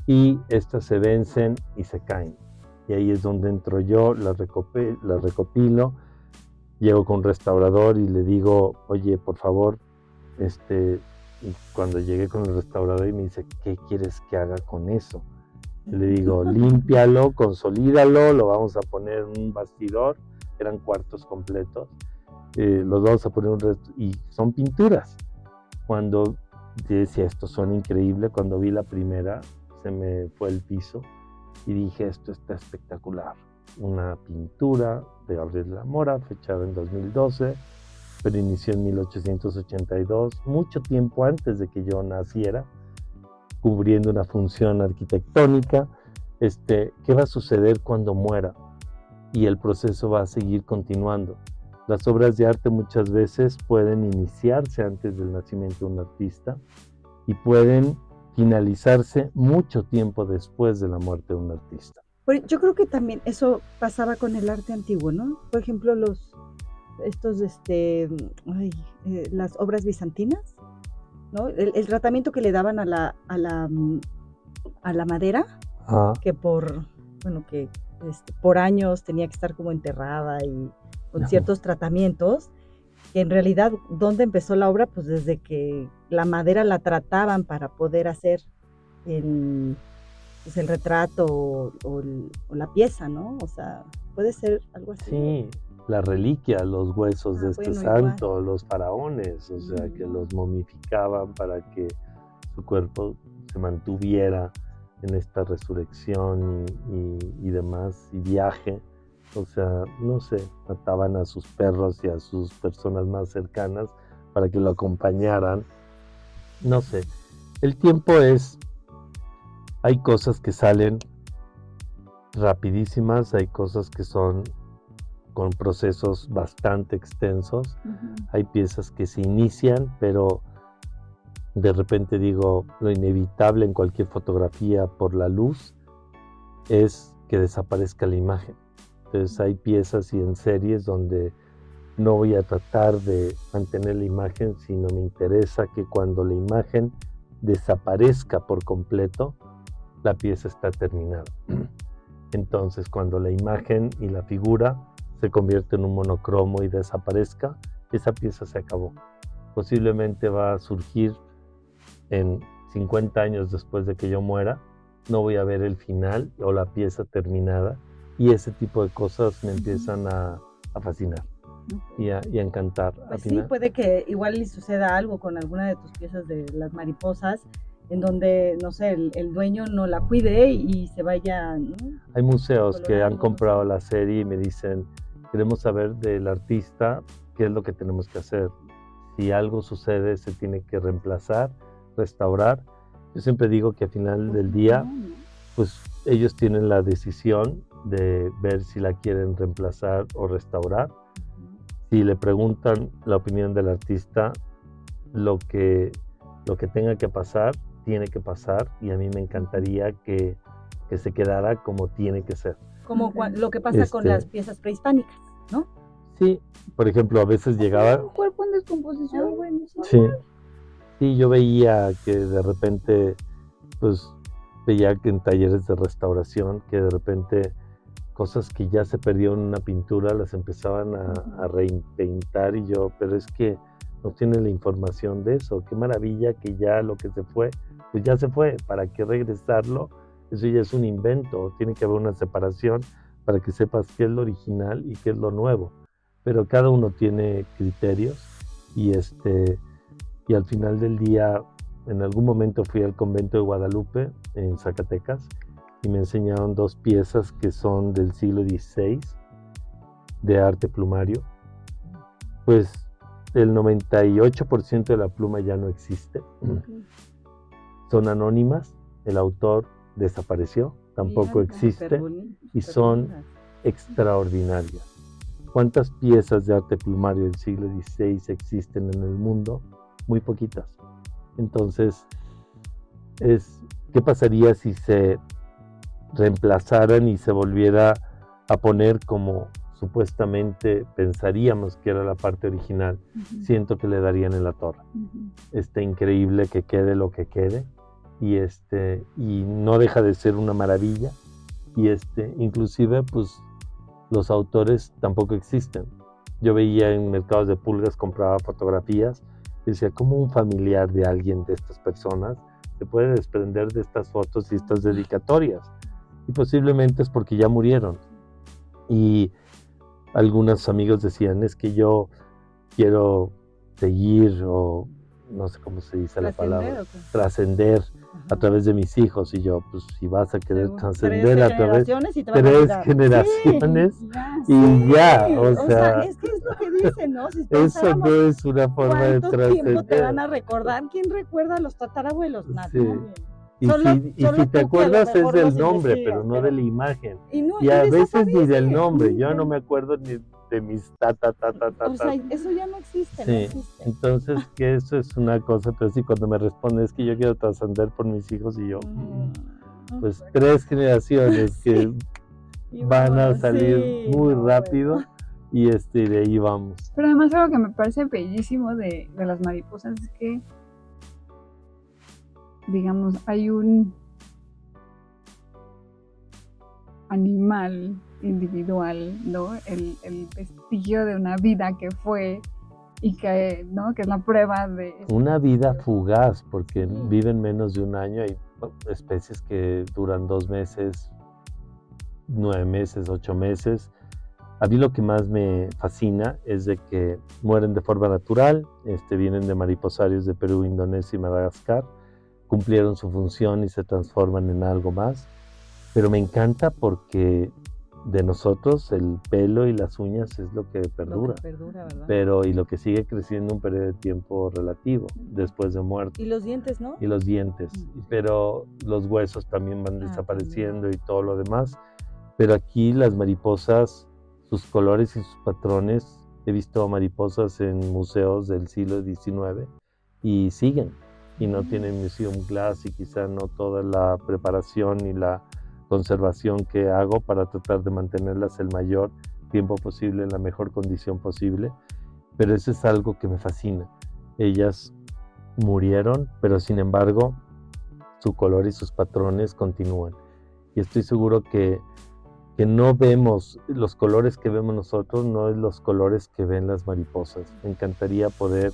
y estas se vencen y se caen. Y ahí es donde entro yo, las recopilo, llego con un restaurador y le digo, oye, por favor, y cuando llegué con el restaurador y me dice, ¿qué quieres que haga con eso? Y le digo, límpialo, consolídalo, lo vamos a poner en un bastidor, eran cuartos completos, los vamos a poner y son pinturas. Cuando decía, esto suena increíble, cuando vi la primera, se me fue el piso. Y dije, esto está espectacular. Una pintura de Gabriel de la Mora, fechada en 2012, pero inició en 1882, mucho tiempo antes de que yo naciera, cubriendo una función arquitectónica. ¿Qué va a suceder cuando muera? Y el proceso va a seguir continuando. Las obras de arte muchas veces pueden iniciarse antes del nacimiento de un artista y pueden finalizarse mucho tiempo después de la muerte de un artista. Yo creo que también eso pasaba con el arte antiguo, ¿no? Por ejemplo, las obras bizantinas, ¿no? El tratamiento que le daban a la madera, que por años tenía que estar como enterrada y con ciertos tratamientos, que en realidad, ¿dónde empezó la obra? Pues desde que la madera la trataban para poder hacer el retrato o la pieza, ¿no? O sea, puede ser algo así. Sí, la reliquia, los huesos de este santo, igual. Los faraones, o sea, que los momificaban para que su cuerpo se mantuviera en esta resurrección y demás, y viaje. O sea, no sé, mataban a sus perros y a sus personas más cercanas para que lo acompañaran. No sé, el tiempo hay cosas que salen rapidísimas, hay cosas que son con procesos bastante extensos, hay piezas que se inician, pero de repente digo, lo inevitable en cualquier fotografía por la luz es que desaparezca la imagen. Entonces hay piezas y en series donde no voy a tratar de mantener la imagen, sino me interesa que cuando la imagen desaparezca por completo, la pieza está terminada. Entonces, cuando la imagen y la figura se convierte en un monocromo y desaparezca, esa pieza se acabó. Posiblemente va a surgir en 50 años después de que yo muera, no voy a ver el final o la pieza terminada, y ese tipo de cosas me empiezan a fascinar y a encantar. Pues sí, puede que igual le suceda algo con alguna de tus piezas de las mariposas, en donde, no sé, el dueño no la cuide y se vaya, ¿no? Hay museos que han comprado la serie y me dicen, queremos saber del artista qué es lo que tenemos que hacer. Si algo sucede, se tiene que reemplazar, restaurar. Yo siempre digo que al final del día, pues ellos tienen la decisión de ver si la quieren reemplazar o restaurar. Si le preguntan la opinión del artista, lo que lo que tenga que pasar, tiene que pasar, y a mí me encantaría que se quedara como tiene que ser. Como lo que pasa con las piezas prehispánicas, ¿no? Sí, por ejemplo, a veces llegaba... Un cuerpo en descomposición, güey. Sí, yo veía que de repente, pues, veía que en talleres de restauración, que de repente cosas que ya se perdieron en una pintura las empezaban a reinventar, y yo, pero es que no tiene la información de eso. Qué maravilla que ya lo que se fue, pues ya se fue. ¿Para qué regresarlo? Eso ya es un invento. Tiene que haber una separación para que sepas qué es lo original y qué es lo nuevo. Pero cada uno tiene criterios, y al final del día, en algún momento fui al convento de Guadalupe en Zacatecas y me enseñaron 2 piezas que son del siglo XVI de arte plumario. Pues el 98% de la pluma ya no existe. Son anónimas, el autor desapareció, tampoco existe, y son extraordinarias. ¿Cuántas piezas de arte plumario del siglo XVI existen en el mundo? Muy poquitas. Entonces, ¿qué pasaría si se reemplazaran y se volviera a poner como supuestamente pensaríamos que era la parte original? Siento que le darían en la torre. Está increíble que quede lo que quede, y no deja de ser una maravilla, y inclusive pues los autores tampoco existen. Yo veía en mercados de pulgas, compraba fotografías y decía, ¿cómo un familiar de alguien de estas personas se puede desprender de estas fotos y estas dedicatorias? Y posiblemente es porque ya murieron. Y algunos amigos decían, es que yo quiero seguir, o no sé cómo se dice la palabra, trascender a través de mis hijos. Y yo, pues si vas a querer trascender a través de 3 generaciones, y ya, o sea, es que es lo que dicen, ¿no? Si eso no es una forma de ¿cuánto tiempo te van trascender. a recordar? ¿Quién recuerda a los tatarabuelos? Sí. Nadie. Y si te acuerdas es del nombre, pero no de la imagen. Y a veces ni del nombre. Yo no me acuerdo ni de mis O sea, eso ya no existe, Sí, no existe. entonces que eso es una cosa, pero sí, cuando me respondes que yo quiero trascender por mis hijos, y yo, pues 3 generaciones que van a salir muy rápido, y de ahí vamos. Pero además algo que me parece bellísimo de las mariposas es que, digamos, hay un animal individual, ¿no? El vestigio de una vida que fue y que, ¿no? Que es la prueba de... Una vida fugaz, porque viven menos de un año. Hay especies que duran 2 meses, 9 meses, 8 meses. A mí lo que más me fascina es de que mueren de forma natural, vienen de mariposarios de Perú, Indonesia y Madagascar, cumplieron su función y se transforman en algo más. Pero me encanta porque de nosotros el pelo y las uñas es lo que perdura, ¿verdad? Pero y lo que sigue creciendo un periodo de tiempo relativo después de muerte. Y los dientes, ¿no? Y los dientes, pero los huesos también van desapareciendo, y todo lo demás. Pero aquí las mariposas, sus colores y sus patrones, he visto mariposas en museos del siglo XIX y siguen, y no tienen Museum Glass, y quizá no toda la preparación y la conservación que hago para tratar de mantenerlas el mayor tiempo posible, en la mejor condición posible, pero eso es algo que me fascina. Ellas murieron, pero sin embargo su color y sus patrones continúan, y estoy seguro que no vemos los colores que vemos nosotros, no es los colores que ven las mariposas. Me encantaría poder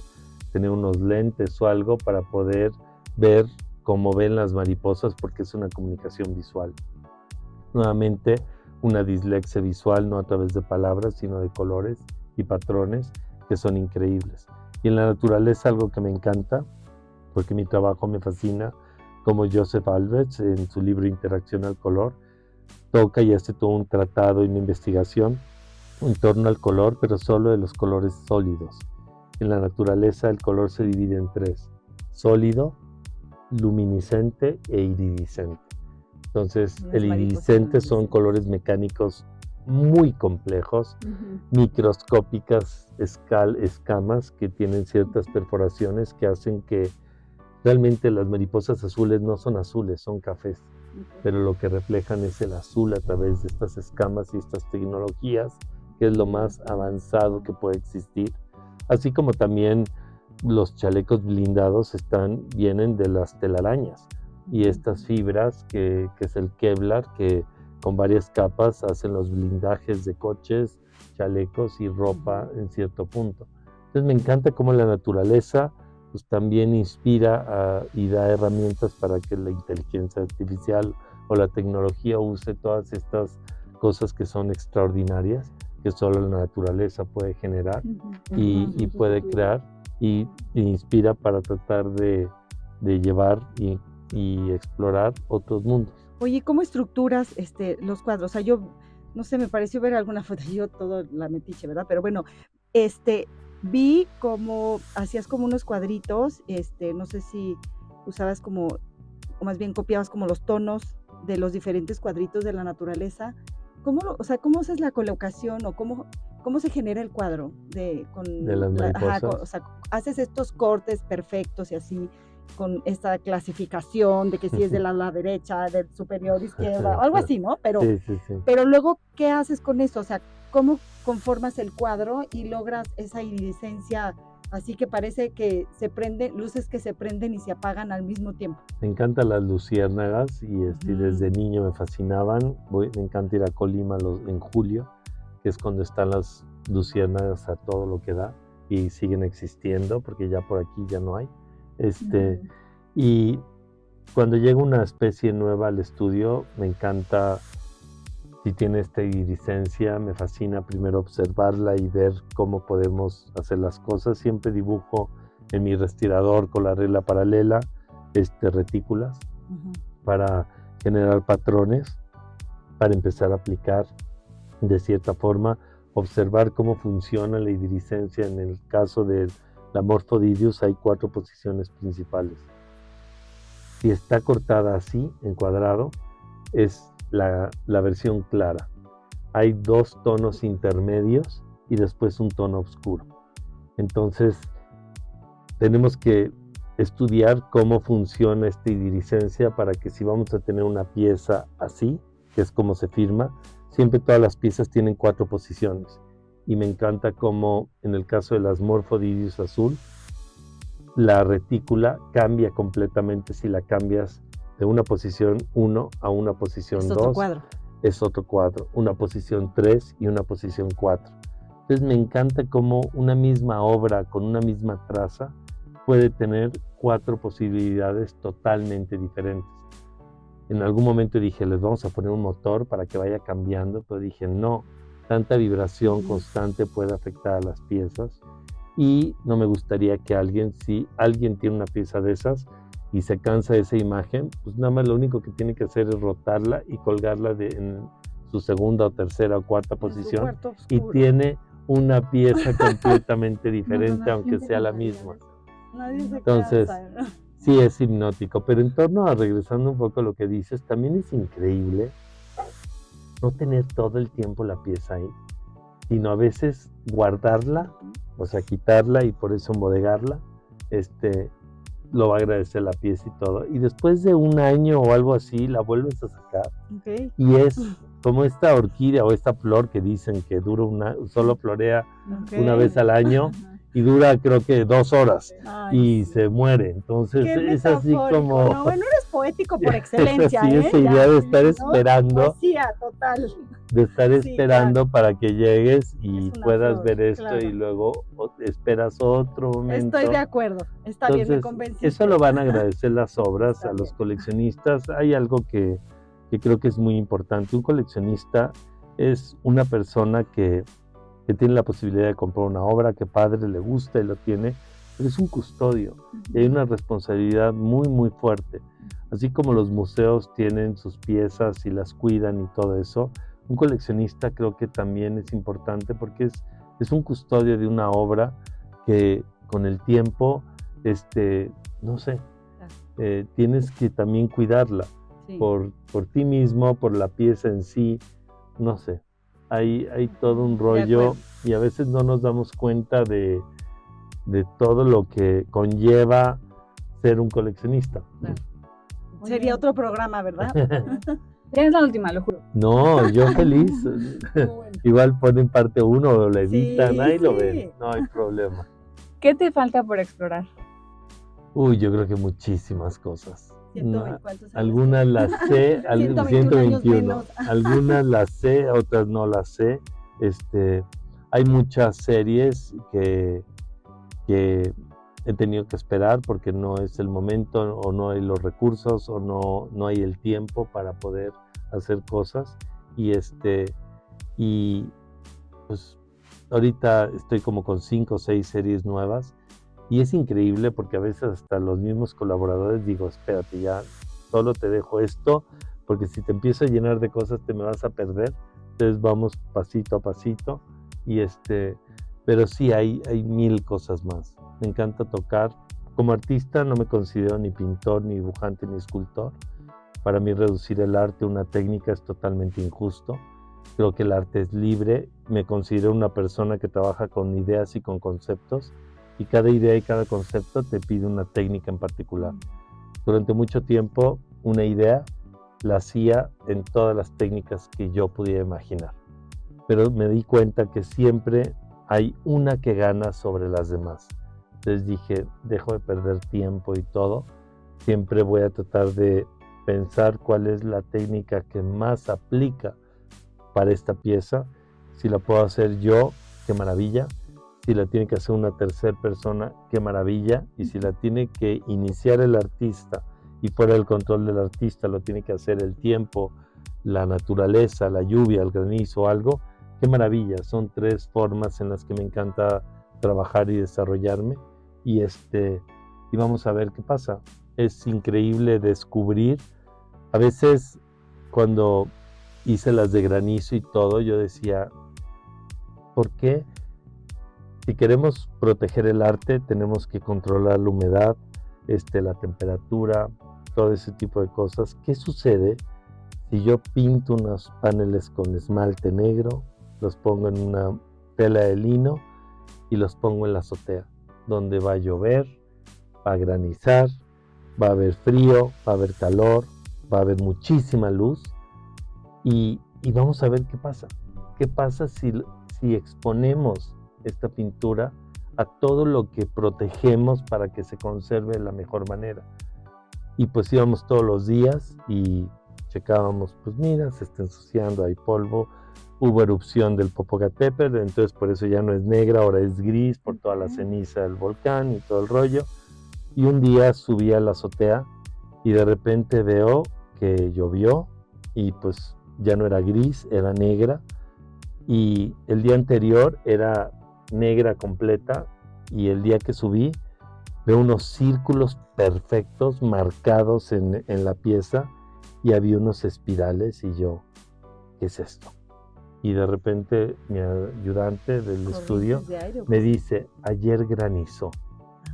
tener unos lentes o algo para poder ver cómo ven las mariposas, porque es una comunicación visual. Nuevamente, una dislexia visual, no a través de palabras, sino de colores y patrones que son increíbles. Y en la naturaleza algo que me encanta, porque mi trabajo me fascina, como Joseph Alberts en su libro Interacción al color, toca y hace todo un tratado y una investigación en torno al color, pero solo de los colores sólidos. En la naturaleza el color se divide en 3: sólido, luminiscente e iridiscente. Entonces, el iridiscente son colores mecánicos muy complejos, microscópicas escamas que tienen ciertas perforaciones que hacen que Realmente las mariposas azules no son azules, son cafés, pero lo que reflejan es el azul a través de estas escamas y estas tecnologías, que es lo más avanzado que puede existir. Así como también los chalecos blindados vienen de las telarañas y estas fibras que es el Kevlar, que con varias capas hacen los blindajes de coches, chalecos y ropa en cierto punto. Entonces me encanta cómo la naturaleza pues también inspira y da herramientas para que la inteligencia artificial o la tecnología use todas estas cosas que son extraordinarias, que solo la naturaleza puede generar y puede crear y inspira para tratar de llevar y explorar otros mundos. Oye, ¿cómo estructuras los cuadros? O sea, yo, no sé, me pareció ver alguna foto, yo todo la metiche, ¿verdad? Pero bueno, vi cómo hacías como unos cuadritos, no sé si usabas como, o más bien copiabas como los tonos de los diferentes cuadritos de la naturaleza. O sea, ¿cómo haces la colocación o cómo se genera el cuadro de las mariposas? o sea, haces estos cortes perfectos y así, con esta clasificación de que si es de la derecha, del superior izquierda, o algo así, ¿no? Pero, sí. pero luego, ¿qué haces con esto? O sea, ¿cómo conformas el cuadro y logras esa iridiscencia así que parece que se prenden, luces que se prenden y se apagan al mismo tiempo? Me encantan las luciérnagas y desde niño me fascinaban. Me encanta ir a Colima en julio, que es cuando están las luciérnagas a todo lo que da y siguen existiendo porque ya por aquí ya no hay. Y cuando llega una especie nueva al estudio, me encanta, si tiene esta iridiscencia, me fascina primero observarla y ver cómo podemos hacer las cosas. Siempre dibujo en mi respirador con la regla paralela, retículas, para generar patrones, para empezar a aplicar de cierta forma, observar cómo funciona la iridiscencia. En el caso de la Morphodidius hay 4 posiciones principales. Si está cortada así, en cuadrado, es la versión clara. Hay 2 tonos intermedios y después un tono oscuro. Entonces, tenemos que estudiar cómo funciona esta iridiscencia para que si vamos a tener una pieza así, que es como se firma, siempre todas las piezas tienen 4 posiciones. Y me encanta cómo en el caso de las Morphodidius azul, la retícula cambia completamente si la cambias de una posición 1 a una posición 2. Es otro cuadro. Una posición 3 y una posición 4. Entonces me encanta cómo una misma obra con una misma traza puede tener 4 posibilidades totalmente diferentes. En algún momento dije, les vamos a poner un motor para que vaya cambiando, pero dije, no, tanta vibración constante puede afectar a las piezas y no me gustaría que si alguien tiene una pieza de esas y se cansa de esa imagen, pues nada más lo único que tiene que hacer es rotarla y colgarla en su segunda o tercera o cuarta posición y tiene una pieza completamente diferente, aunque sea la misma. Entonces, sí es hipnótico, pero en torno a regresando un poco a lo que dices, también es increíble no tener todo el tiempo la pieza ahí, sino a veces guardarla, o sea, quitarla y por eso embodegarla, lo va a agradecer la pieza y todo. Y después de un año o algo así, la vuelves a sacar. Y es como esta orquídea o esta flor que dicen que solo florea una vez al año. Y dura creo que 2 horas y se muere. Entonces es así como... No, bueno, eres poético por excelencia. Es así, esa idea de estar esperando. Poesía, total. De estar esperando para que llegues y puedas ver esto y luego esperas otro momento. Estoy de acuerdo, está bien, me convenciste. Eso lo van a agradecer las obras a los coleccionistas. Hay algo que creo que es muy importante. Un coleccionista es una persona que tiene la posibilidad de comprar una obra que padre le gusta y lo tiene, pero es un custodio y hay una responsabilidad muy muy fuerte. Así como los museos tienen sus piezas y las cuidan y todo eso, un coleccionista creo que también es importante porque es un custodio de una obra que con el tiempo, no sé, tienes que también cuidarla por ti mismo, por la pieza en sí, no sé. Hay todo un rollo y a veces no nos damos cuenta de todo lo que conlleva ser un coleccionista. Claro. Muy Sería bien. otro programa, ¿verdad? Ya es la última, lo juro. No, yo feliz. Igual ponen parte 1 o la editan, Sí, ahí lo sí. ven, no hay problema. ¿Qué te falta por explorar? Uy, yo creo que muchísimas cosas. ¿Cuántos años Algunas tienes? las sé, 121 años 121. menos. Algunas las sé, otras no las sé. Hay muchas series que he tenido que esperar porque no es el momento o no hay los recursos o no hay el tiempo para poder hacer cosas. Y pues ahorita estoy como con 5 o 6 series nuevas y es increíble porque a veces hasta los mismos colaboradores digo, espérate, ya solo te dejo esto porque si te empiezo a llenar de cosas te me vas a perder. Entonces vamos pasito a pasito pero sí hay 1000 cosas más. Me encanta tocar. Como artista no me considero ni pintor, ni dibujante, ni escultor. Para mí reducir el arte a una técnica es totalmente injusto. Creo que el arte es libre. Me considero una persona que trabaja con ideas y con conceptos. Y cada idea y cada concepto te pide una técnica en particular. Durante mucho tiempo, una idea la hacía en todas las técnicas que yo pudiera imaginar. Pero me di cuenta que siempre hay una que gana sobre las demás. Entonces dije, dejo de perder tiempo y todo. Siempre voy a tratar de pensar cuál es la técnica que más aplica para esta pieza. Si la puedo hacer yo, qué maravilla. Si la tiene que hacer una tercera persona, qué maravilla. Y si la tiene que iniciar el artista y fuera del control del artista lo tiene que hacer el tiempo, la naturaleza, la lluvia, el granizo o algo, qué maravilla. Son 3 formas en las que me encanta trabajar y desarrollarme. Y vamos a ver qué pasa. Es increíble descubrir. A veces cuando hice las de granizo y todo, yo decía, ¿por qué? Si queremos proteger el arte, tenemos que controlar la humedad, la temperatura, todo ese tipo de cosas. ¿Qué sucede si yo pinto unos paneles con esmalte negro, los pongo en una tela de lino y los pongo en la azotea, donde va a llover, va a granizar, va a haber frío, va a haber calor, va a haber muchísima luz y vamos a ver qué pasa? ¿Qué pasa si exponemos esta pintura a todo lo que protegemos para que se conserve de la mejor manera? Y pues íbamos todos los días y checábamos, pues mira, se está ensuciando, hay polvo, hubo erupción del Popocatépetl, entonces por eso ya no es negra, ahora es gris por toda la ceniza del volcán y todo el rollo. Y un día subí a la azotea y de repente veo que llovió y pues ya no era gris, era negra. Y el día anterior era negra completa y el día que subí veo unos círculos perfectos marcados en la pieza y había unos espirales y yo, ¿qué es esto? Y de repente mi ayudante del estudio me dice, ayer granizó.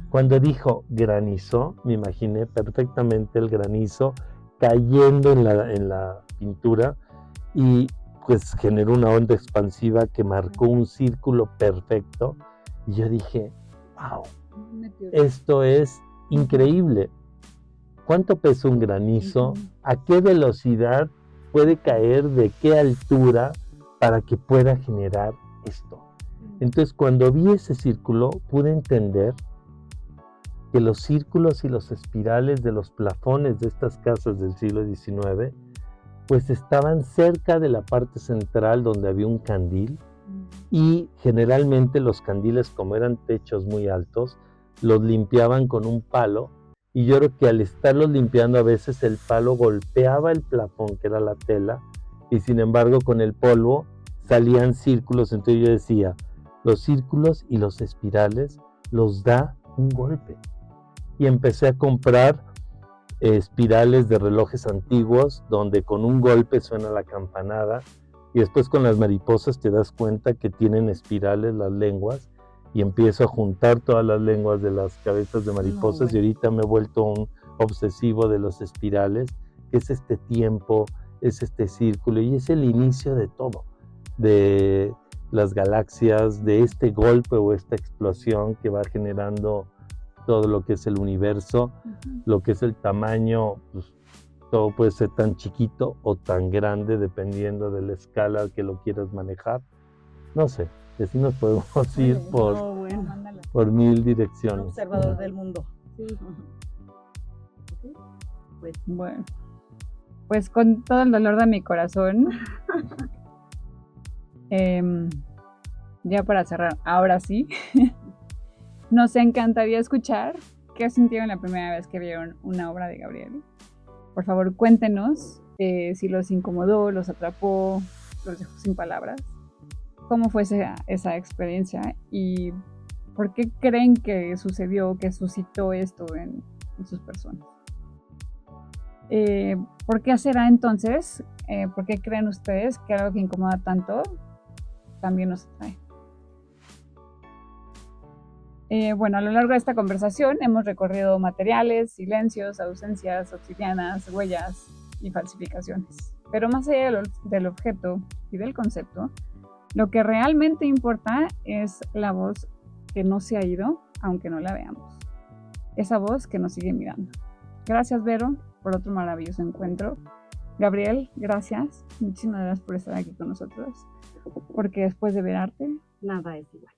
Cuando dijo granizó, me imaginé perfectamente el granizo cayendo en la pintura y pues generó una onda expansiva que marcó un círculo perfecto y yo dije, wow, esto es increíble. ¿Cuánto pesa un granizo? ¿A qué velocidad puede caer? ¿De qué altura para que pueda generar esto? Entonces cuando vi ese círculo pude entender que los círculos y los espirales de los plafones de estas casas del siglo XIX pues estaban cerca de la parte central donde había un candil y generalmente los candiles, como eran techos muy altos, los limpiaban con un palo y yo creo que al estarlos limpiando a veces el palo golpeaba el plafón que era la tela y sin embargo con el polvo salían círculos. Entonces yo decía, los círculos y los espirales los da un golpe y empecé a comprar espirales de relojes antiguos donde con un golpe suena la campanada y después con las mariposas te das cuenta que tienen espirales las lenguas y empiezo a juntar todas las lenguas de las cabezas de mariposas y ahorita me he vuelto un obsesivo de los espirales, que es este tiempo, es este círculo y es el inicio de todo, de las galaxias, de este golpe o esta explosión que va generando todo lo que es el universo, lo que es el tamaño, pues, todo puede ser tan chiquito o tan grande dependiendo de la escala que lo quieras manejar. No sé, así nos podemos ir No, bueno, Mándala. por mil un direcciones. observador del mundo. Sí. Pues, Bueno, pues con todo el dolor de mi corazón, ya para cerrar, ahora sí, nos encantaría escuchar qué sintieron la primera vez que vieron una obra de Gabriel. Por favor, cuéntenos si los incomodó, los atrapó, los dejó sin palabras. ¿Cómo fue esa experiencia y por qué creen que sucedió, que suscitó esto en sus personas? ¿Por qué será entonces? ¿Por qué creen ustedes que algo que incomoda tanto también nos atrae? Bueno, a lo largo de esta conversación hemos recorrido materiales, silencios, ausencias, obsidianas, huellas y falsificaciones. Pero más allá del objeto y del concepto, lo que realmente importa es la voz que no se ha ido, aunque no la veamos. Esa voz que nos sigue mirando. Gracias, Vero, por otro maravilloso encuentro. Gabriel, gracias. Muchísimas gracias por estar aquí con nosotros. Porque después de ver arte, nada es igual.